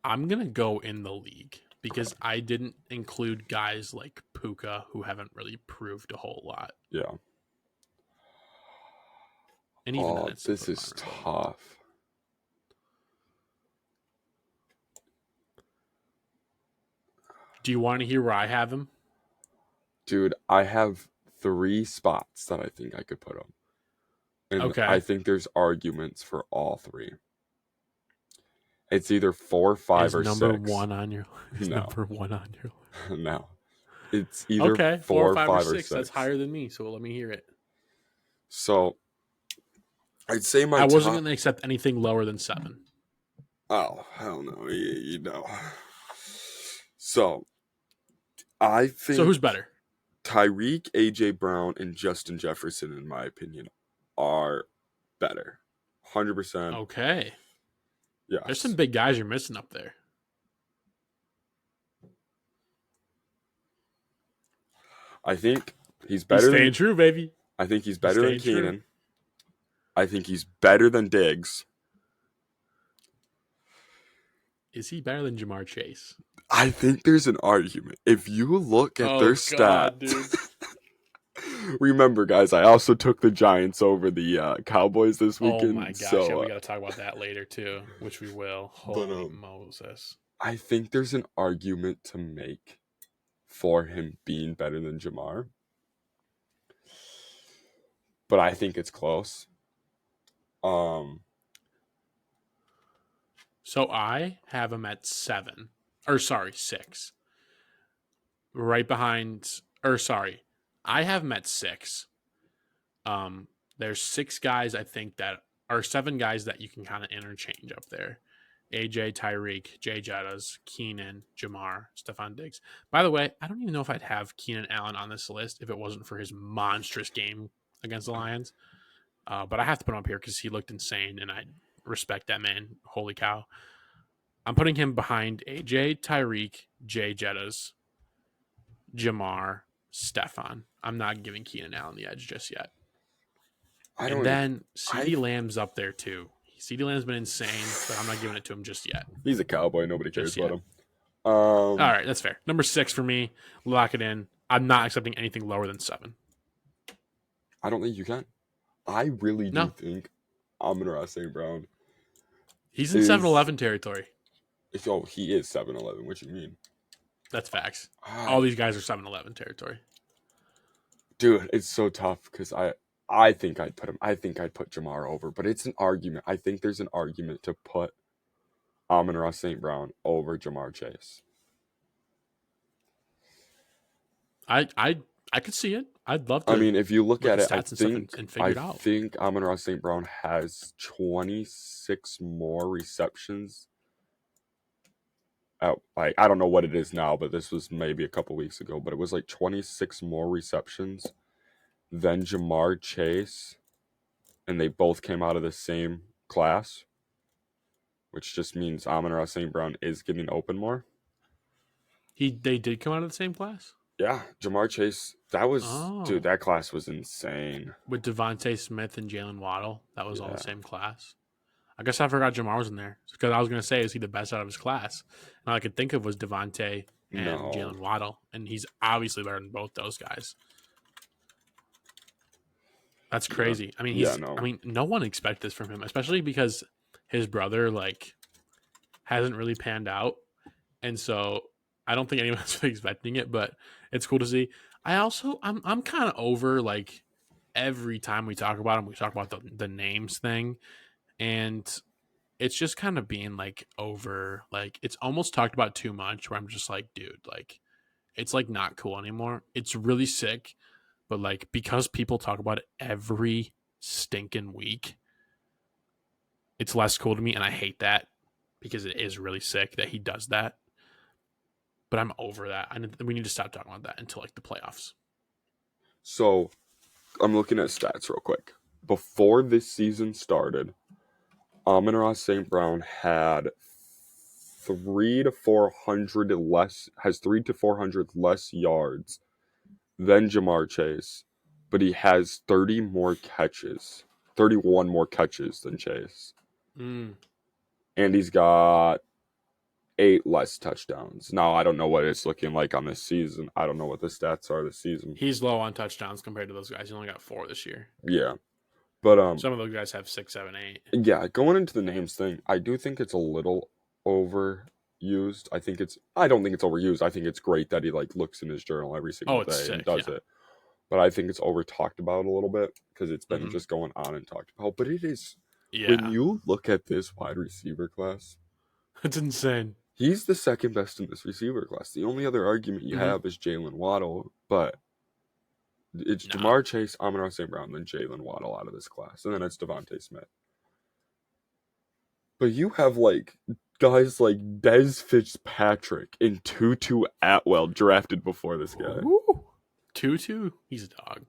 I'm going to go in the league because I didn't include guys like Puka who haven't really proved a whole lot. Yeah. And even then this is tough. Do you want to hear where I have him? Dude, I have 3 spots that I think I could put him. And okay. I think there's arguments for all 3. It's either 4, 5, or 6. Number 1 on your number 1 on your No. It's either 4, 5, or 6. That's higher than me, so let me hear it. So I'd say I wasn't going to accept anything lower than 7. Oh, hell no. You know. So I think. So who's better? Tyreek, A.J. Brown, and Justin Jefferson, in my opinion, are better. 100%. Okay. Yeah. There's some big guys you're missing up there. I think he's better He's staying true, baby. I think he's better than Keenan. I think he's better than Diggs. Is he better than Jamar Chase? I think there's an argument. If you look at their stats. Remember, guys, I also took the Giants over the Cowboys this weekend. Oh my gosh, yeah, we got to talk about that later too, which we will. Holy Moses. I think there's an argument to make for him being better than Jamar. But I think it's close. So I have him at 7. Or sorry, 6. Right behind I have him at 6. There's 6 guys I think that are 7 guys that you can kind of interchange up there. AJ, Tyreek, Jay Jettas, Keenan, Jamar, Stephon Diggs. By the way, I don't even know if I'd have Keenan Allen on this list if it wasn't for his monstrous game against the Lions. But I have to put him up here because he looked insane, and I respect that man. Holy cow. I'm putting him behind AJ, Tyreek, Jay Jettas, Jamar, Stephon. I'm not giving Keenan Allen the edge just yet. And then CeeDee Lamb's up there too. CeeDee Lamb's been insane, but I'm not giving it to him just yet. He's a Cowboy. Nobody cares about him. All right, that's fair. Number 6 for me. Lock it in. I'm not accepting anything lower than 7. I don't think you can. I really do think Amon-Ra St. Brown. He's in 7-11 territory. He is 7-11. What you mean? That's facts. All these guys are 7-11 territory. Dude, it's so tough because I think I'd put him. I think I'd put Jamar over, but it's an argument. I think there's an argument to put Amon-Ra St. Brown over Jamar Chase. I could see it. I'd love to. I mean, if you look at it, I think Amon-Ra St. Brown has 26 more receptions. I don't know what it is now, but this was maybe a couple weeks ago. But it was like 26 more receptions then Jamar Chase, and they both came out of the same class, which just means Amon-Ra St. Brown is getting open more. They did come out of the same class? Yeah, Jamar Chase, dude, that class was insane. With Devontae Smith and Jalen Waddle. That was all Yeah. the same class. I guess I forgot Jamar was in there. Because I was going to say, is he the best out of his class? And all I could think of was Devontae and No. Jalen Waddle. And he's obviously better than both those guys. That's crazy. Yeah. I mean, no. I mean, no one expected this from him, especially because his brother hasn't really panned out, and so I don't think anyone's really expecting it. But it's cool to see. I'm kind of over every time we talk about him, we talk about the names thing, and it's just kind of being over. It's almost talked about too much. Where I'm just like, dude, it's not cool anymore. It's really sick. But because people talk about it every stinking week, it's less cool to me, and I hate that because it is really sick that he does that. But I'm over that. We need to stop talking about that until the playoffs. So I'm looking at stats real quick. Before this season started, Amon-Ra St. Brown had 300 to 400 less yards than Jamar Chase, but he has 31 more catches than Chase. And he's got 8 less touchdowns. Now, I don't know what it's looking like on this season. I don't know what the stats are this season. He's low on touchdowns compared to those guys. He only got 4 this year. Yeah. But some of those guys have 6, 7, 8. Yeah, going into the names thing, I do think it's a little overused. I don't think it's overused. I think it's great that he looks in his journal every single day and does it. But I think it's over talked about a little bit because it's been just going on and talked about. But it is when you look at this wide receiver class, it's insane. He's the second best in this receiver class. The only other argument you have is Jalen Waddle, but it's Jamar Chase, Amon-Ra St. Brown, then Jalen Waddle out of this class, and then it's Devontae Smith. But you have guys like Dez Fitzpatrick and Tutu Atwell drafted before this guy. Ooh. Tutu, he's a dog.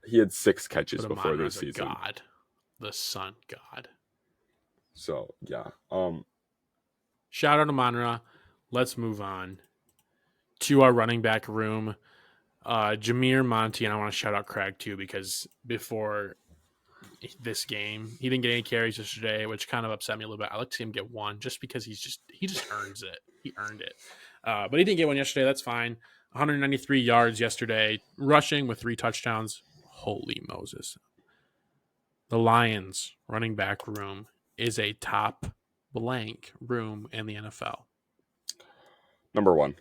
He had 6 catches before this season. God, the sun god. So yeah. Shout out to Amon-Ra. Let's move on to our running back room. Jameer Monty, and I want to shout out Craig too, because before this game, he didn't get any carries yesterday, which kind of upset me a little bit. I like to see him get one just because he just earns it. He earned it. But he didn't get one yesterday. That's fine. 193 yards yesterday, rushing with 3 touchdowns. Holy Moses. The Lions running back room is a top blank room in the NFL. Number 1.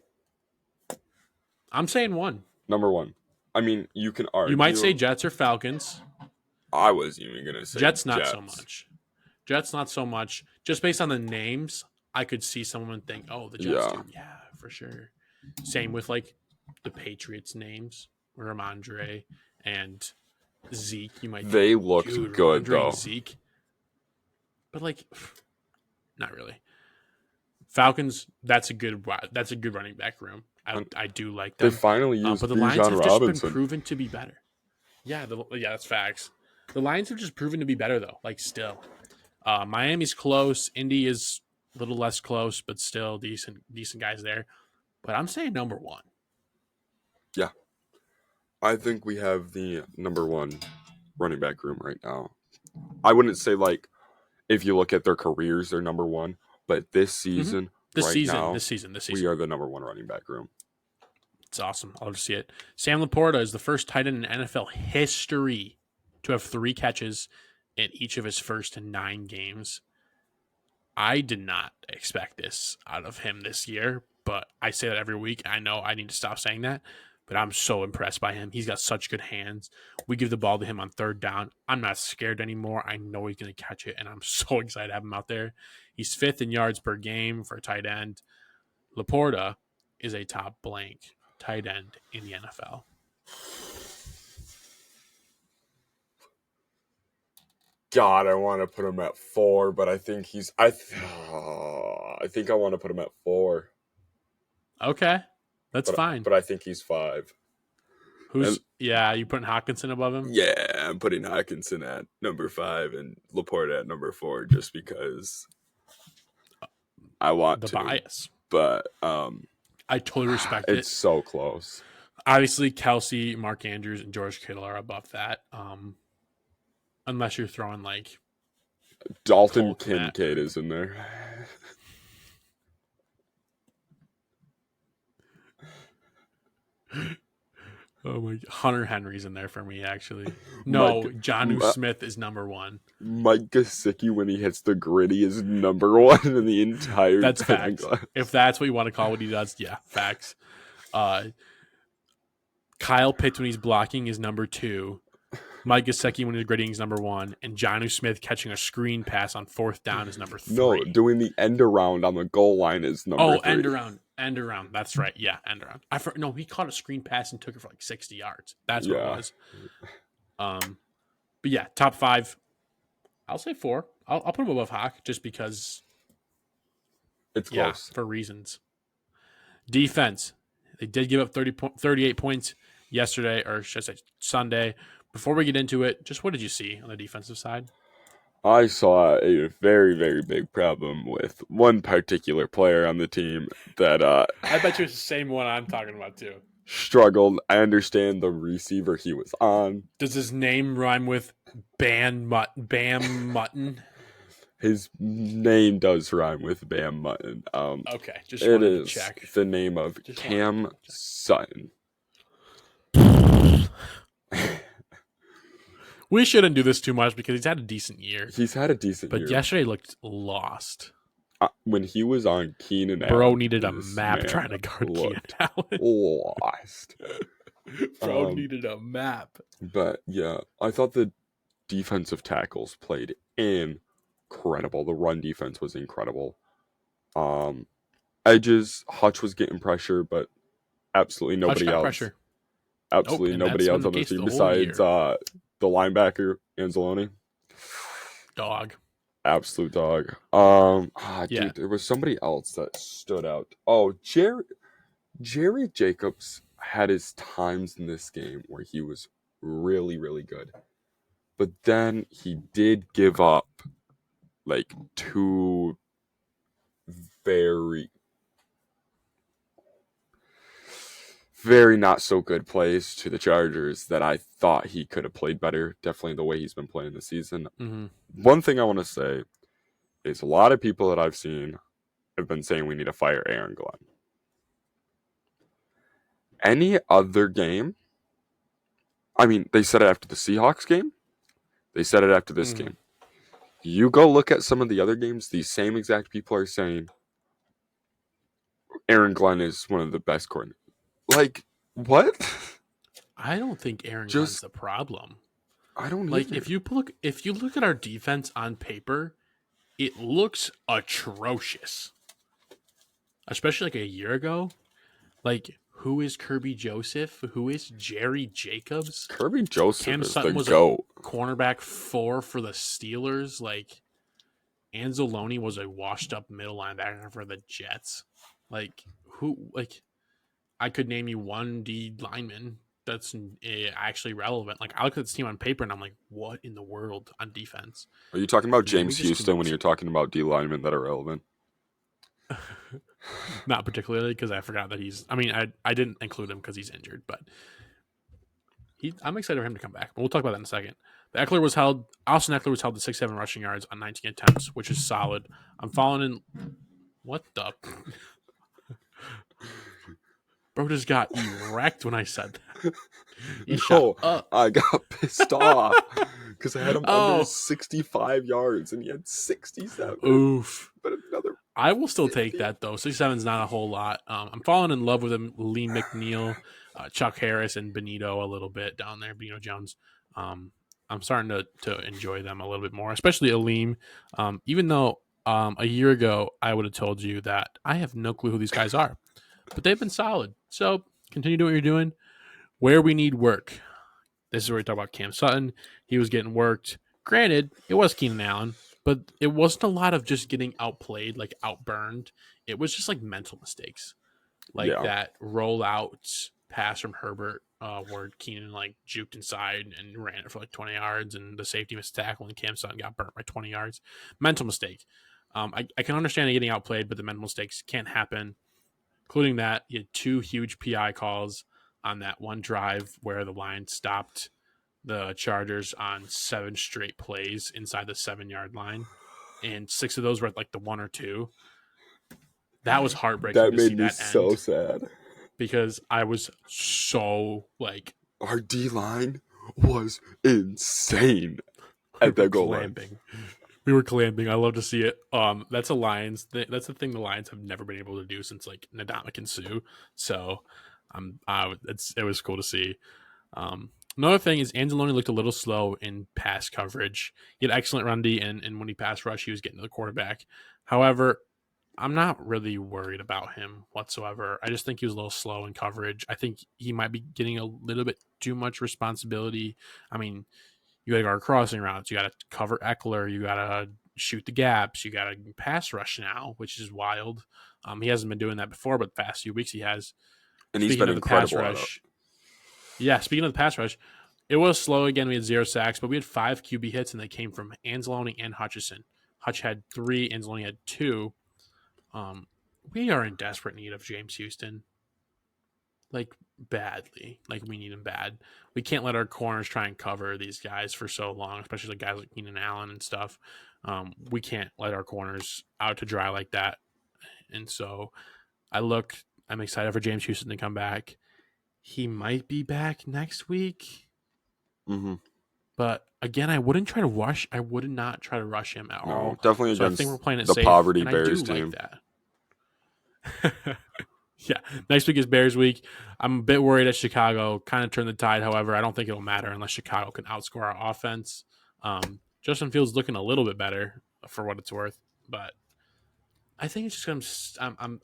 I'm saying 1. Number 1. I mean, you can argue. You might say Jets or Falcons. I was even going to say Jets. Not so much. Jets, not so much. Just based on the names, I could see someone think, oh, the Jets do. Yeah, for sure. Same with the Patriots names, Ramondre and Zeke. You might. They looked good though. Zeke, but not really. Falcons. That's a good running back room. I do like them. They finally used but the Lions have just Robinson. been proven to be better. Yeah, that's facts. The Lions have just proven to be better though. Still, Miami's close. Indy is a little less close, but still decent guys there. But I'm saying number 1. Yeah, I think we have the number 1 running back room right now. I wouldn't say if you look at their careers, they're number 1, but this season, this season, we are the number 1 running back room. It's awesome. I'll just see it. Sam Laporta is the first tight end in NFL history to have 3 catches in each of his first 9 games. I did not expect this out of him this year, but I say that every week. I know I need to stop saying that, but I'm so impressed by him. He's got such good hands. We give the ball to him on 3rd down. I'm not scared anymore. I know he's going to catch it, and I'm so excited to have him out there. He's 5th in yards per game for a tight end. Laporta is a top blank tight end in the NFL. God, I want to put him at 4, but I think I think I want to put him at 4. Okay, that's fine. But I think he's 5. You putting Hawkinson above him? Yeah, I'm putting Hawkinson at number 5 and Laporte at number 4 just because I want The to. bias. But I totally respect it. It's so close. Obviously, Kelsey, Mark Andrews, and George Kittle are above that. Unless you're throwing like Dalton Kincaid is in there. Oh my! Hunter Henry's in there for me, actually. No, Jonnu Smith is number 1. Mike Gesicki, when he hits the gritty, is number 1 in the entire. That's facts. If that's what you want to call what he does, yeah, facts. Kyle Pitts when he's blocking is number 2. Mike Gesicki when he's gritting is number 1, and Jonnu Smith catching a screen pass on 4th down is number 3. No, doing the end around on the goal line is number 3. End around. That's right. Yeah, end around. No, he caught a screen pass and took it for like 60 yards. That's what it was. But yeah, top 5. I'll say 4. I'll put him above Hawk just because it's close for reasons. Defense. They did give up 38 points yesterday, or should I say Sunday. Before we get into it, just what did you see on the defensive side? I saw a very, very big problem with one particular player on the team that I bet you it's the same one I'm talking about too. Struggled. I understand the receiver he was on. Does his name rhyme with Bam Mutton? His name does rhyme with Bam Mutton. Okay, just wanted to check. The name of Cam Sutton. We shouldn't do this too much because he's had a decent year. But yesterday looked lost. When he was on Keenan Allen. Bro needed a map trying to guard Keenan Allen. Lost. Bro needed a map. But yeah, I thought the defensive tackles played incredible. The run defense was incredible. Edges, Hutch was getting pressure, but absolutely nobody else. Pressure. Absolutely nobody else on the team besides the linebacker, Anzalone. Dog. Absolute dog. Dude, there was somebody else that stood out. Oh, Jerry Jacobs had his times in this game where he was really, really good. But then he did give up like 2 very, very not so good plays to the Chargers that I thought he could have played better. Definitely the way he's been playing this season. Mm-hmm. One thing I want to say is a lot of people that I've seen have been saying we need to fire Aaron Glenn. Any other game, I mean, they said it after the Seahawks game. They said it after this game. You go look at some of the other games, these same exact people are saying Aaron Glenn is one of the best coordinators. Like, what? I don't think Aaron Glenn's the problem. I don't like either. if you look at our defense on paper, it looks atrocious. Especially like a year ago. Like, who is Kirby Joseph? Who is Jerry Jacobs? Kirby Joseph Cam is Sutton the was GOAT. A cornerback 4 for the Steelers. Like, Anzalone was a washed-up middle linebacker for the Jets. Like, I could name you one D lineman that's actually relevant. Like, I look at this team on paper and I'm like, what in the world on defense? Are you talking about James Houston when you're talking about D linemen that are relevant? Not particularly, because I forgot that I didn't include him because he's injured, but I'm excited for him to come back. But we'll talk about that in a second. Austin Eckler was held to 6-7 rushing yards on 19 attempts, which is solid. I'm falling in. What the? Bro just got wrecked when I said that. I got pissed off because I had him under 65 yards and he had 67. Oof. But I will still take that, though. 67 is not a whole lot. I'm falling in love with him. Lee McNeil, Chuck Harris, and Benito a little bit down there. Benito Jones. I'm starting to enjoy them a little bit more, especially Aleem. Even though a year ago I would have told you that I have no clue who these guys are. But they've been solid. So continue doing what you're doing. Where we need work. This is where we talk about Cam Sutton. He was getting worked. Granted, it was Keenan Allen, but it wasn't a lot of just getting outplayed, like outburned. It was just like mental mistakes. Like that rollout pass from Herbert where Keenan like juked inside and ran it for like 20 yards, and the safety missed a tackle, and Cam Sutton got burnt by 20 yards. Mental mistake. I can understand it getting outplayed, but the mental mistakes can't happen, including that he had 2 huge PI calls on that one drive where the Lions stopped the Chargers on 7 straight plays inside the 7-yard line, and 6 of those were at like the 1 or 2. That was heartbreaking That to see made me that so end sad. because I was so like Our D line was insane we at were that goal line. clamping. We were clamping. I love to see it. That's a Lions. That's the thing the Lions have never been able to do since like Ndamukong Suh. So, it was cool to see. Another thing is Anzalone looked a little slow in pass coverage. He had excellent run D, and when he pass rush, he was getting to the quarterback. However, I'm not really worried about him whatsoever. I just think he was a little slow in coverage. I think he might be getting a little bit too much responsibility. I mean, you got to guard crossing routes. You got to cover Eckler. You got to shoot the gaps. You got to pass rush now, which is wild. He hasn't been doing that before, but the past few weeks he has. And he's been incredible at it. Yeah, speaking of the pass rush, it was slow again. We had 0 sacks, but we had 5 QB hits, and they came from Anzalone and Hutchinson. Hutch had 3, Anzalone had 2. We are in desperate need of James Houston. Like, badly. Like, we need him bad. We can't let our corners try and cover these guys for so long, especially like guys like Keenan Allen and stuff. We can't let our corners out to dry like that. And so I'm excited for James Houston to come back. He might be back next week. Mm-hmm. But again, I would not try to rush him at all. Definitely So against I think we're playing it the safe, poverty and Bears I do team. like that. Yeah, next week is Bears week. I'm a bit worried that Chicago kind of turned the tide. However, I don't think it'll matter unless Chicago can outscore our offense. Justin Fields looking a little bit better for what it's worth, but I think it's just I'm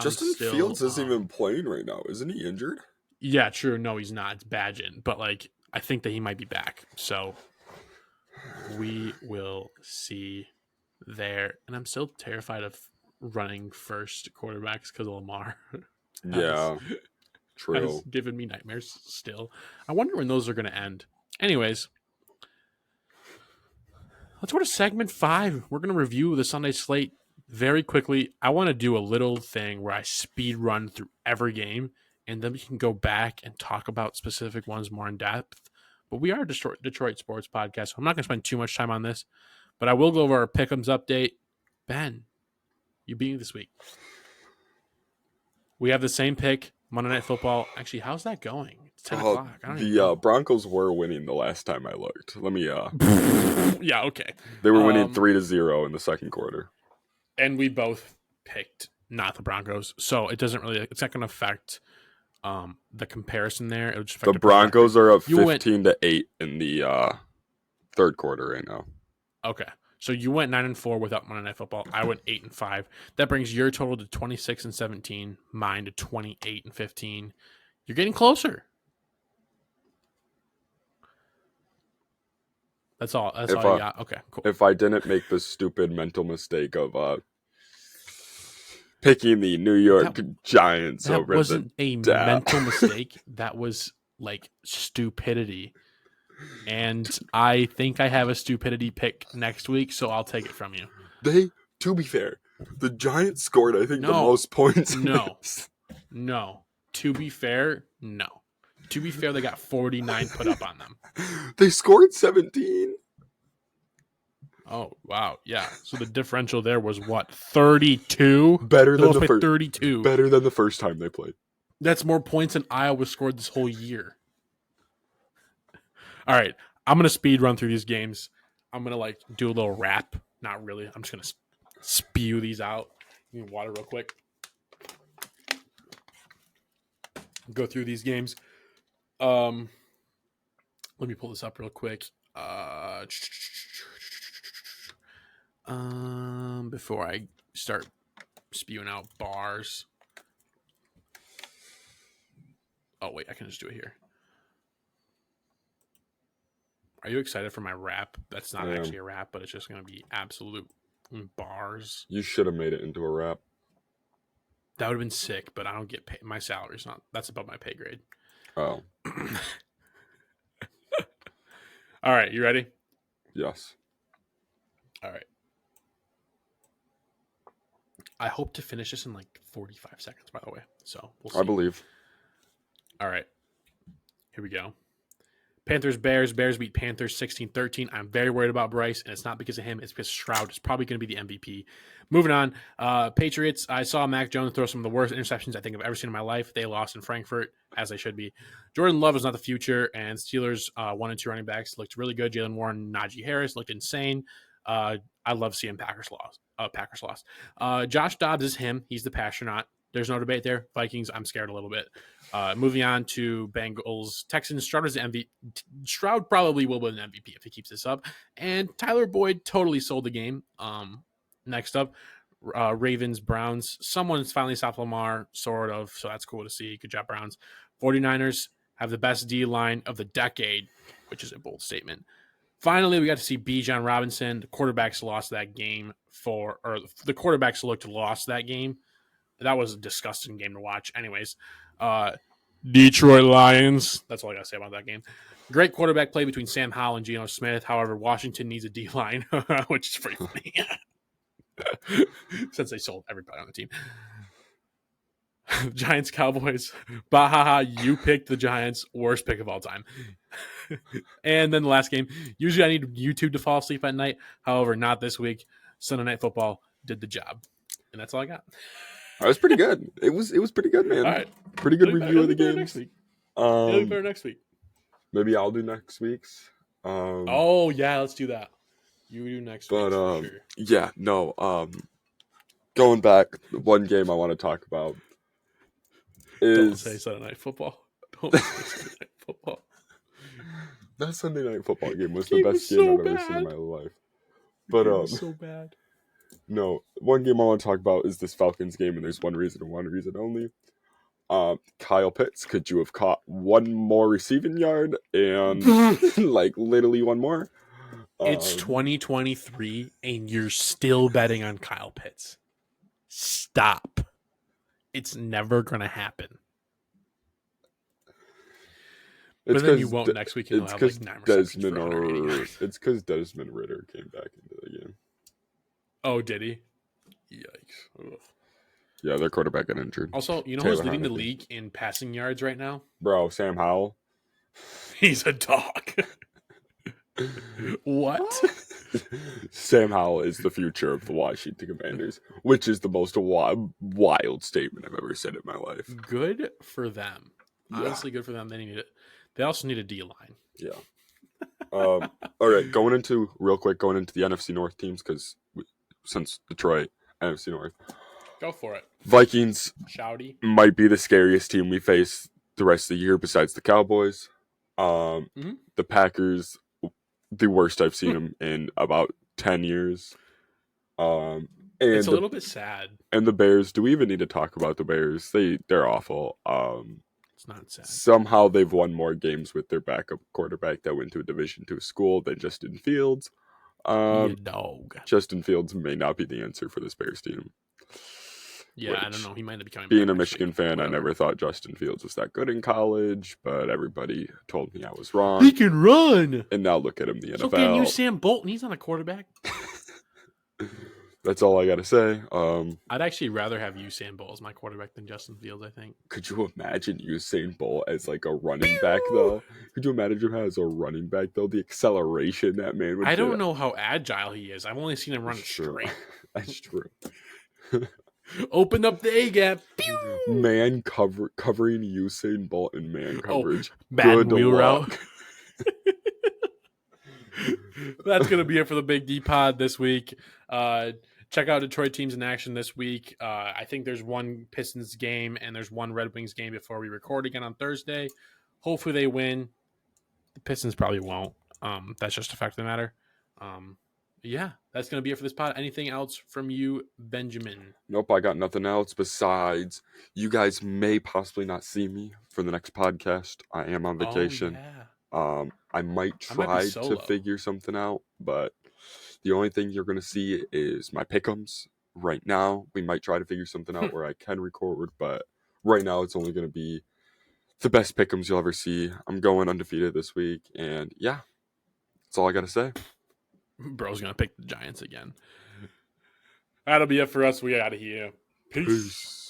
Justin still, Fields isn't even playing right now, isn't he injured? Yeah, true. No, he's not. It's Badgett, but like I think that he might be back. So we will see there. And I'm still terrified of running first quarterbacks because of Lamar. Yeah, true. Has given me nightmares still. I wonder when those are going to end. Anyways, let's go to segment 5. We're going to review the Sunday slate very quickly. I want to do a little thing where I speed run through every game, and then we can go back and talk about specific ones more in depth. But we are a Detroit sports podcast, so I'm not going to spend too much time on this. But I will go over our Pick'ems update. Ben, you beat me this week. We have the same pick, Monday Night Football. Actually, how's that going? It's 10 o'clock. I don't even know. Broncos were winning the last time I looked. Let me. Yeah, okay. They were winning 3-0 in the second quarter. And we both picked not the Broncos, so it's not going to affect the comparison there. It'll just affect the Broncos are up 15-8 in the third quarter right now. Okay. So you went 9-4 without Monday Night Football. I went 8-5. That brings your total to 26-17, mine to 28-15. You're getting closer. That's all. That's all you got. Okay, cool. If I didn't make the stupid mental mistake of picking the New York Giants over that wasn't a mental mistake. That was like stupidity. And I think I have a stupidity pick next week, so I'll take it from you. To be fair, the Giants scored, I think, the most points. No. To be fair, no. To be fair, they got 49 put up on them. They scored 17. Oh, wow. Yeah. So the differential there was what? 32? Better than the 32. Better than the first time they played. That's more points than Iowa scored this whole year. All right. I'm going to speed run through these games. I'm going to do a little rap. Not really. I'm just going to spew these out. Give me water real quick. Go through these games. Let me pull this up real quick. Before I start spewing out bars. Oh wait, I can just do it here. Are you excited for my rap? That's not actually a rap, but it's just going to be absolute bars. You should have made it into a rap. That would have been sick, but I don't get paid. My salary's not. That's above my pay grade. Oh, All right, you ready? yes. All right. I hope to finish this in like 45 seconds, by the way. So we'll see. I believe. All right. Here we go. Panthers, Bears. Bears beat Panthers 16-13. I'm very worried about Bryce, and it's not because of him. It's because Stroud is probably going to be the MVP. Moving on. Patriots. I saw Mac Jones throw some of the worst interceptions I think I've ever seen in my life. They lost in Frankfurt, as they should be. Jordan Love is not the future, and Steelers 1 and 2 running backs looked really good. Jalen Warren, Najee Harris looked insane. I love seeing Packers lost. Josh Dobbs is him. He's the passionaut. There's no debate there. Vikings, I'm scared a little bit. Moving on to Bengals, Texans. Stroud probably will win an MVP if he keeps this up. And Tyler Boyd totally sold the game. Next up, Ravens, Browns. Someone's finally stopped Lamar, sort of. So that's cool to see. Good job, Browns. 49ers have the best D-line of the decade, which is a bold statement. Finally, we got to see Bijan Robinson. The quarterbacks lost that game the quarterbacks looked lost that game. That was a disgusting game to watch. Anyways, Detroit Lions. That's all I got to say about that game. Great quarterback play between Sam Howell and Geno Smith. However, Washington needs a D-line, which is pretty funny. Since they sold everybody on the team. Giants, Cowboys. Bahaha, you picked the Giants. Worst pick of all time. And then the last game. Usually I need YouTube to fall asleep at night. However, not this week. Sunday Night Football did the job. And that's all I got. It was pretty good. It was pretty good, man. All right. Pretty good review of the game. Next week. It'll be better next week. Maybe I'll do next week's. Oh yeah, let's do that. You do next week. For sure. Yeah, no. Going back, one game I want to talk about is Don't say Sunday Night Football. Don't say Sunday Night Football. That Sunday Night Football game was the best game I've ever seen in my life. But so bad. No, one game I want to talk about is this Falcons game, and there's one reason and one reason only. Kyle Pitts, could you have caught one more receiving yard and like literally one more? It's 2023 and you're still betting on Kyle Pitts. Stop. It's never going to happen. But then you won't next week and you'll have like 9 receptions for 180 yards. It's because Desmond Ridder came back into the game. Oh, did he? Yikes. Ugh. Yeah, their quarterback got injured. Also, you know who's leading the league in passing yards right now? Bro, Sam Howell. He's a dog. What? Sam Howell is the future of the Washington Commanders, which is the most wild statement I've ever said in my life. Good for them. Honestly, good for them. They need it. They also need a D-line. Yeah. All right, going into the NFC North teams, because since Detroit, NFC North. Go for it. Vikings Shouty might be the scariest team we face the rest of the year besides the Cowboys. The Packers, the worst I've seen them in about 10 years. And it's a little bit sad. And the Bears, do we even need to talk about the Bears? They're awful. It's not sad. Somehow they've won more games with their backup quarterback that went to a Division II school than Justin Fields. Dog. Justin Fields may not be the answer for this Bears team. Yeah, I don't know. He might not be coming back. Being a Michigan fan, I never thought Justin Fields was that good in college, but everybody told me I was wrong. He can run. And now look at him, the NFL. So can you Sam Bolton? He's not a quarterback. That's all I got to say. I'd actually rather have Usain Bolt as my quarterback than Justin Fields, I think. Could you imagine Usain Bolt as like a running back, though? Could you imagine him as a running back, though? The acceleration that man would I don't know how agile he is. I've only seen him run straight. That's true. Open up the A-gap. Man covering Usain Bolt in man coverage. Bad wheel route. That's going to be it for the Big D Pod this week. Check out Detroit teams in action this week. I think there's one Pistons game and there's one Red Wings game before we record again on Thursday. Hopefully they win. The Pistons probably won't. That's just a fact of the matter. Yeah, that's going to be it for this pod. Anything else from you, Benjamin? Nope, I got nothing else besides you guys may possibly not see me for the next podcast. I am on vacation. Oh, yeah. I might try to figure something out, but the only thing you're going to see is my pick'ems right now. We might try to figure something out where I can record, but right now it's only going to be the best pick'ems you'll ever see. I'm going undefeated this week, and yeah, that's all I got to say. Bro's going to pick the Giants again. That'll be it for us. We out of here. Peace.